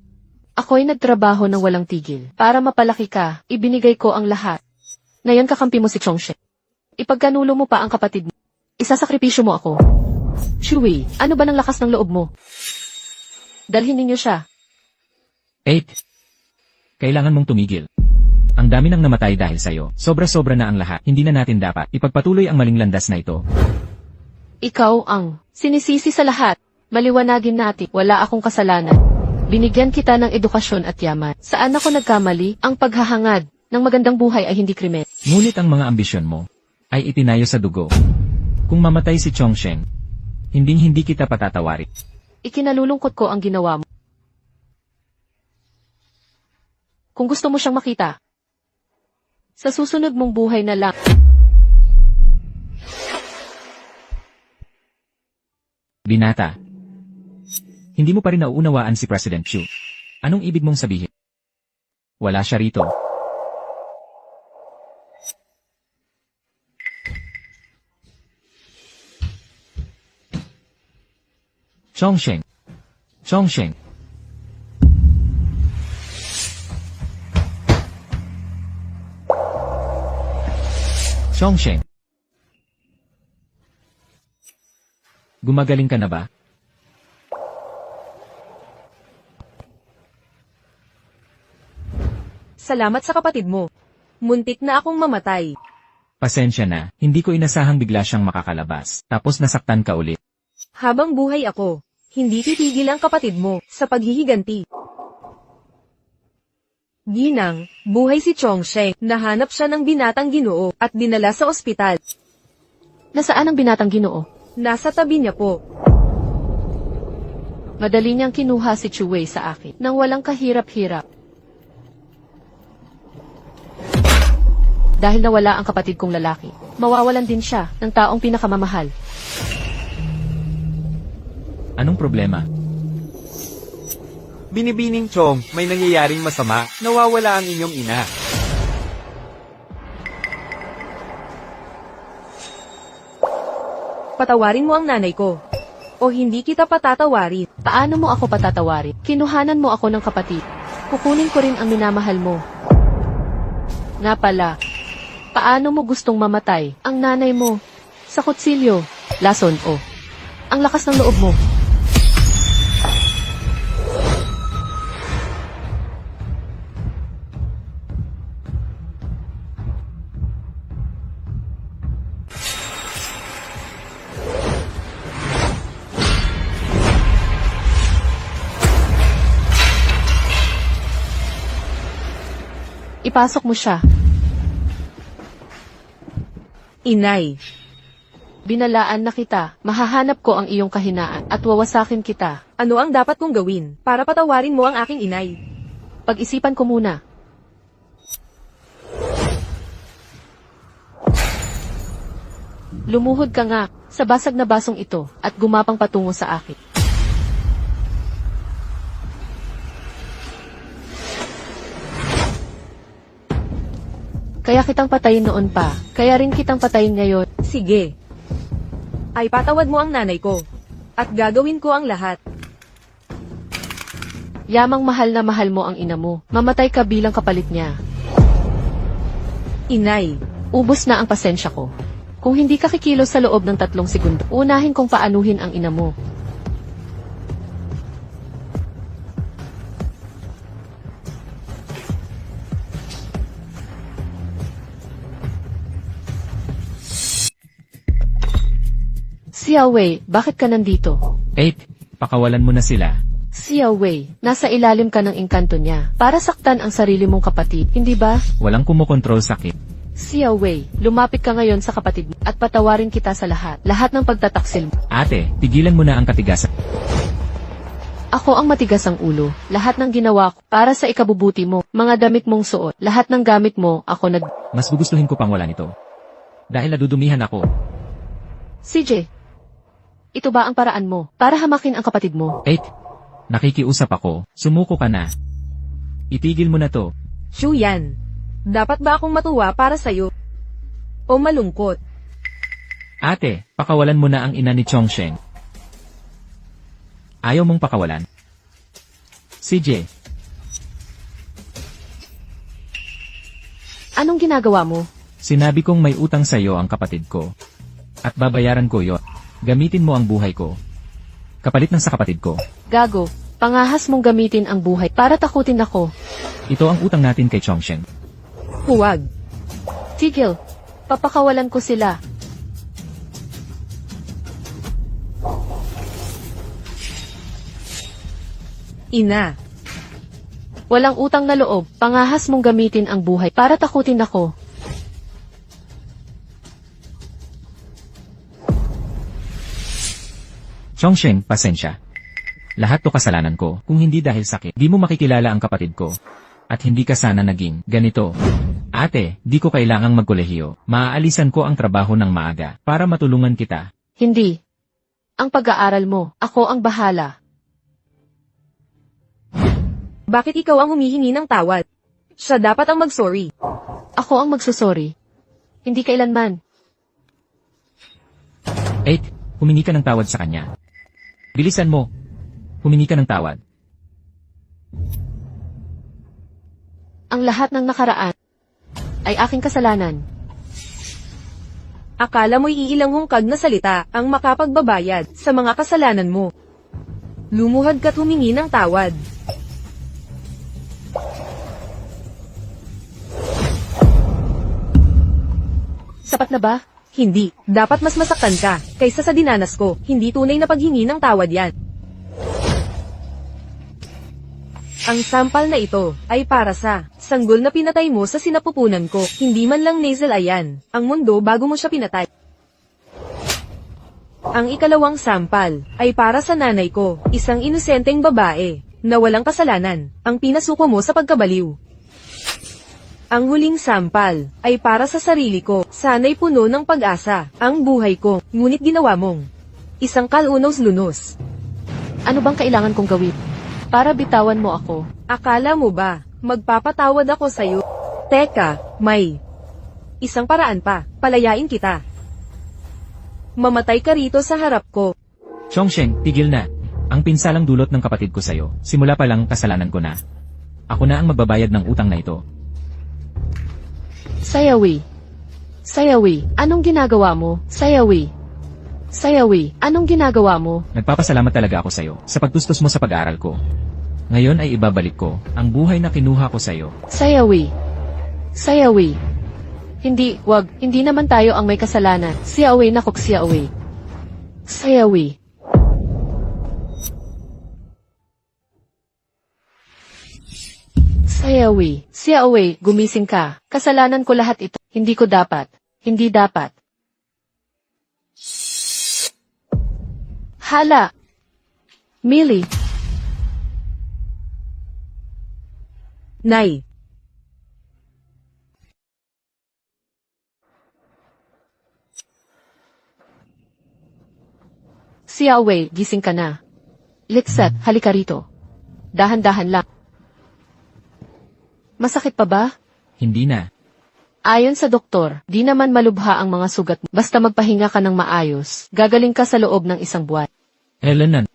ako'y nagtrabaho ng walang tigil. Para mapalaki ka, ibinigay ko ang lahat. Ngayon kakampi mo si Chongshen. Ipagkanulo mo pa ang kapatid mo. Isasakripisyo mo ako. Chewie, ano ba ng lakas ng loob mo? Dalhin ninyo siya. 8. Kailangan mong tumigil. Ang dami nang namatay dahil sa'yo. Sobra-sobra na ang lahat. Hindi na natin dapat ipagpatuloy ang maling landas na ito. Ikaw ang sinisisi sa lahat. Maliwanagin natin, wala akong kasalanan. Binigyan kita ng edukasyon at yaman. Saan ako nagkamali? Ang paghahangad ng magandang buhay ay hindi krimen. Ngunit ang mga ambisyon mo ay itinayo sa dugo. Kung mamatay si Chongshen, hindi kita patatawarin. Ikinalulungkot ko ang ginawa mo. Kung gusto mo siyang makita, sa susunod mong buhay na lang. Binata. Hindi mo pa rin nauunawaan si President Xu. Anong ibig mong sabihin? Wala siya rito. Chongshen. Chongshen. Chongshen. Gumagaling ka na ba? Salamat sa kapatid mo. Muntik na akong mamatay. Pasensya na, hindi ko inasahang bigla siyang makakalabas, tapos nasaktan ka ulit. Habang buhay ako, hindi titigil ang kapatid mo sa paghihiganti. Ginang, buhay si Chongsheng, nahanap siya ng binatang Ginoo at dinala sa ospital. Nasaan ang binatang Ginoo? Nasa tabi niya po. Madali niyang kinuha si Chuwei sa akin nang walang kahirap-hirap. Dahil nawala ang kapatid kong lalaki, mawawalan din siya ng taong pinakamamahal. Anong problema? Binibining Chong, may nangyayaring masama, nawawala ang inyong ina. Patawarin mo ang nanay ko. O hindi kita patatawarin. Paano mo ako patatawarin? Kinuhanan mo ako ng kapatid. Kukunin ko rin ang minamahal mo. Nga pala, paano mo gustong mamatay ang nanay mo? Sa kutsilyo, lason o. Ang lakas ng loob mo. Ipasok mo siya. Inay, Binalaan na kita. Mahahanap ko ang iyong kahinaan at wawasakin kita. ano ang dapat kong gawin para patawarin mo ang aking inay? Pag-isipan ko muna. Lumuhod ka nga sa basag na basong ito at gumapang patungo sa akin. Kaya kitang patayin noon pa, kaya rin kitang patayin ngayon. Sige. Ay patawad mo ang nanay ko. At gagawin ko ang lahat. Yamang mahal na mahal mo ang ina mo. Mamatay ka bilang kapalit niya. Inay, Ubos na ang pasensya ko. Kung hindi ka kikilos sa loob ng 3 segundo, unahin kong paanuhin ang ina mo. Xiaowei, bakit ka nandito? 8. Pakawalan mo na sila. Xiaowei, nasa ilalim ka ng engkanto niya para saktan ang sarili mong kapatid, hindi ba? Walang kumokontrol sakit. Xiaowei, lumapit ka ngayon sa kapatid mo at patawarin kita sa lahat ng pagtataksil mo. Ate, tigilan mo na ang katigasan. Ako ang matigas ang ulo. Lahat ng ginawa ko para sa ikabubuti mo, mga damit mong suot, lahat ng gamit mo, ako nag... Mas gugustuhin ko pang wala nito. Dahil nadudumihan ako. CJ, ito ba ang paraan mo para hamakin ang kapatid mo? 8. Nakikiusap ako, sumuko ka na. Itigil mo na to. Shuyan, dapat ba akong matuwa para sa'yo? O malungkot? Ate, pakawalan mo na ang ina ni Chongsheng. Ayaw mong pakawalan. CJ, Anong ginagawa mo? sinabi kong may utang sa'yo ang kapatid ko. At babayaran ko yon. Gamitin mo ang buhay ko. Kapalit ng sa kapatid ko. Gago, pangahas mong gamitin ang buhay para takutin ako. Ito ang utang natin kay Chongsheng. Huwag. Tigil, papakawalan ko sila. Ina, Walang utang na loob, pangahas mong gamitin ang buhay para takutin ako. Chongsheng, pasensya. Lahat to kasalanan ko. Kung hindi dahil sakit, di mo makikilala ang kapatid ko. At hindi ka sana naging ganito. Ate, di ko kailangang magkolehiyo. Maaalisan ko ang trabaho ng maaga para matulungan kita. Hindi. Ang pag-aaral mo, ako ang bahala. bakit ikaw ang humihingi ng tawad? Siya dapat ang mag-sorry. Ako ang magsusorry. Hindi kailanman. 8. Humingi ka ng tawad sa kanya. Bilisan mo. Humingi ka ng tawad. Ang lahat ng nakaraan ay aking kasalanan. Akala mo'y iilang hungkag na salita ang makapagbabayad sa mga kasalanan mo. Lumuhad ka't humingi ng tawad. Sapat na ba? Hindi, dapat mas masaktan ka, kaysa sa dinanas ko, hindi tunay na paghingi ng tawad yan. Ang sampal na ito, ay para sa sanggol na pinatay mo sa sinapupunan ko, hindi man lang nasal ayan, ang mundo bago mo siya pinatay. Ang ikalawang sampal, ay para sa nanay ko, isang inosenteng babae, na walang kasalanan, ang pinasuko mo sa pagkabaliw. Ang huling sampal, ay para sa sarili ko, sana'y puno ng pag-asa, ang buhay ko, ngunit ginawa mong isang kalunos-lunos. Ano bang kailangan kong gawin? Para bitawan mo ako. Akala mo ba, magpapatawad ako sa'yo? Teka, may isang paraan pa, palayain kita. Mamatay ka rito sa harap ko. Chongsheng, tigil na. Ang pinsalang dulot ng kapatid ko sa'yo, simula pa lang kasalanan ko na. Ako na ang magbabayad ng utang na ito. Sayawi. Sayawi, anong ginagawa mo? Sayawi. Sayawi, anong ginagawa mo? Nagpapasalamat talaga ako sa'yo sa pagtustos mo sa pag-aaral ko. Ngayon ay ibabalik ko ang buhay na kinuha ko sa'yo. Sayawi. Sayawi. Hindi naman tayo ang may kasalanan. Siyawi nakok siyawi. Sayawi. Sayawi. Siyawi, gumising ka. Kasalanan ko lahat ito. Hindi ko dapat. Hindi dapat. Hala. Millie. Nay. Siyawi, gising ka na. Litsat, halika rito. Dahan-dahan lang. Masakit pa ba? Hindi na. Ayon sa doktor, di naman malubha ang mga sugat mo. Basta magpahinga ka ng maayos, gagaling ka sa loob ng 1 buwan. Elenan,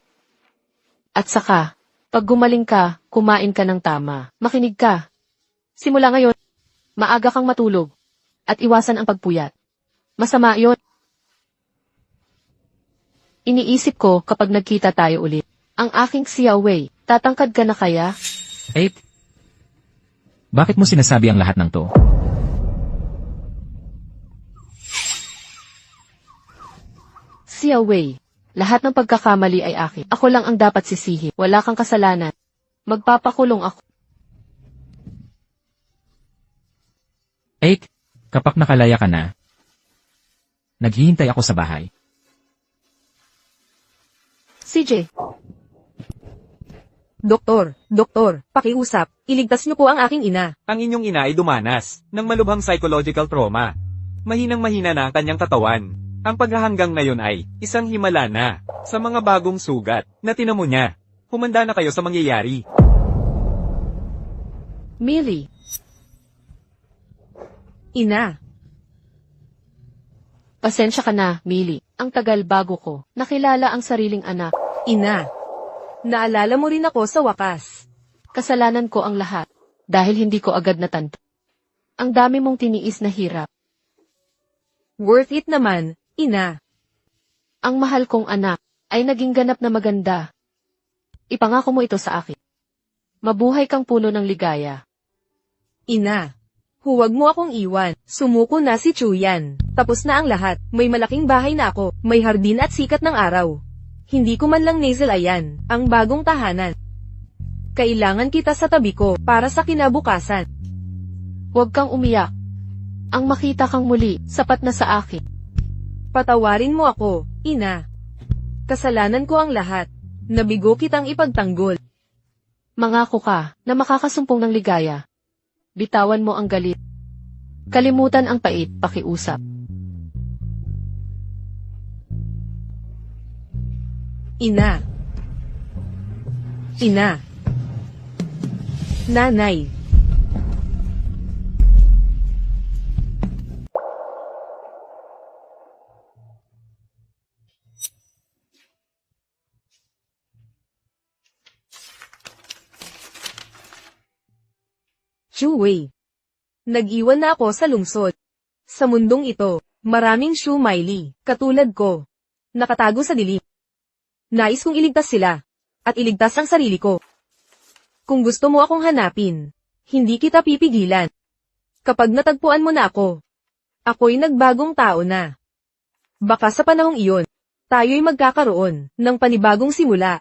At saka, pag gumaling ka, kumain ka ng tama. Makinig ka. Simula ngayon, maaga kang matulog. At iwasan ang pagpuyat. Masama yon. Iniisip ko kapag nagkita tayo ulit. Ang aking Siyawi, tatangkad ka na kaya? bakit mo sinasabi ang lahat ng to? Siyawi, lahat ng pagkakamali ay akin. Ako lang ang dapat sisihin. Wala kang kasalanan. Magpapakulong ako. Kapag nakalaya ka na, naghihintay ako sa bahay. CJ, Doktor, pakiusap, iligtas niyo po ang aking ina. Ang inyong ina ay dumanas ng malubhang psychological trauma. Mahinang-mahina na ang kanyang katawan. Ang paghahanggang na yun ay isang himala na sa mga bagong sugat na tinamo niya. Humanda na kayo sa mangyayari. Millie, Ina. pasensya ka na, Millie. Ang tagal bago ko nakilala ang sariling anak. Ina. Naalala mo rin ako sa wakas. Kasalanan ko ang lahat dahil hindi ko agad natanto. Ang dami mong tiniis na hirap. Worth it naman, ina. Ang mahal kong anak ay naging ganap na maganda. Ipangako mo ito sa akin. Mabuhay kang puno ng ligaya. Ina. Huwag mo akong iwan. Sumuko na si Chuyan. Tapos na ang lahat. May malaking bahay na ako. May hardin at sikat ng araw. Hindi ko man lang nasal ayan, ang bagong tahanan. Kailangan kita sa tabi ko, para sa kinabukasan. Huwag kang umiyak. Ang makita kang muli, sapat na sa akin. Patawarin mo ako, ina. Kasalanan ko ang lahat. Nabigo kitang ipagtanggol. Mangako ka na makakasumpong ng ligaya. Bitawan mo ang galit. Kalimutan ang pait, pakiusap. Ina. Ina. Nanay. Shuwei. Nag-iwan na ako sa lungsod. Sa mundong ito, maraming Shumaili, katulad ko. Nakatago sa dilim. Nais kong iligtas sila. At iligtas ang sarili ko. Kung gusto mo akong hanapin, hindi kita pipigilan. Kapag natagpuan mo na ako, Ako'y nagbagong tao na. Baka sa panahong iyon, tayo'y magkakaroon ng panibagong simula.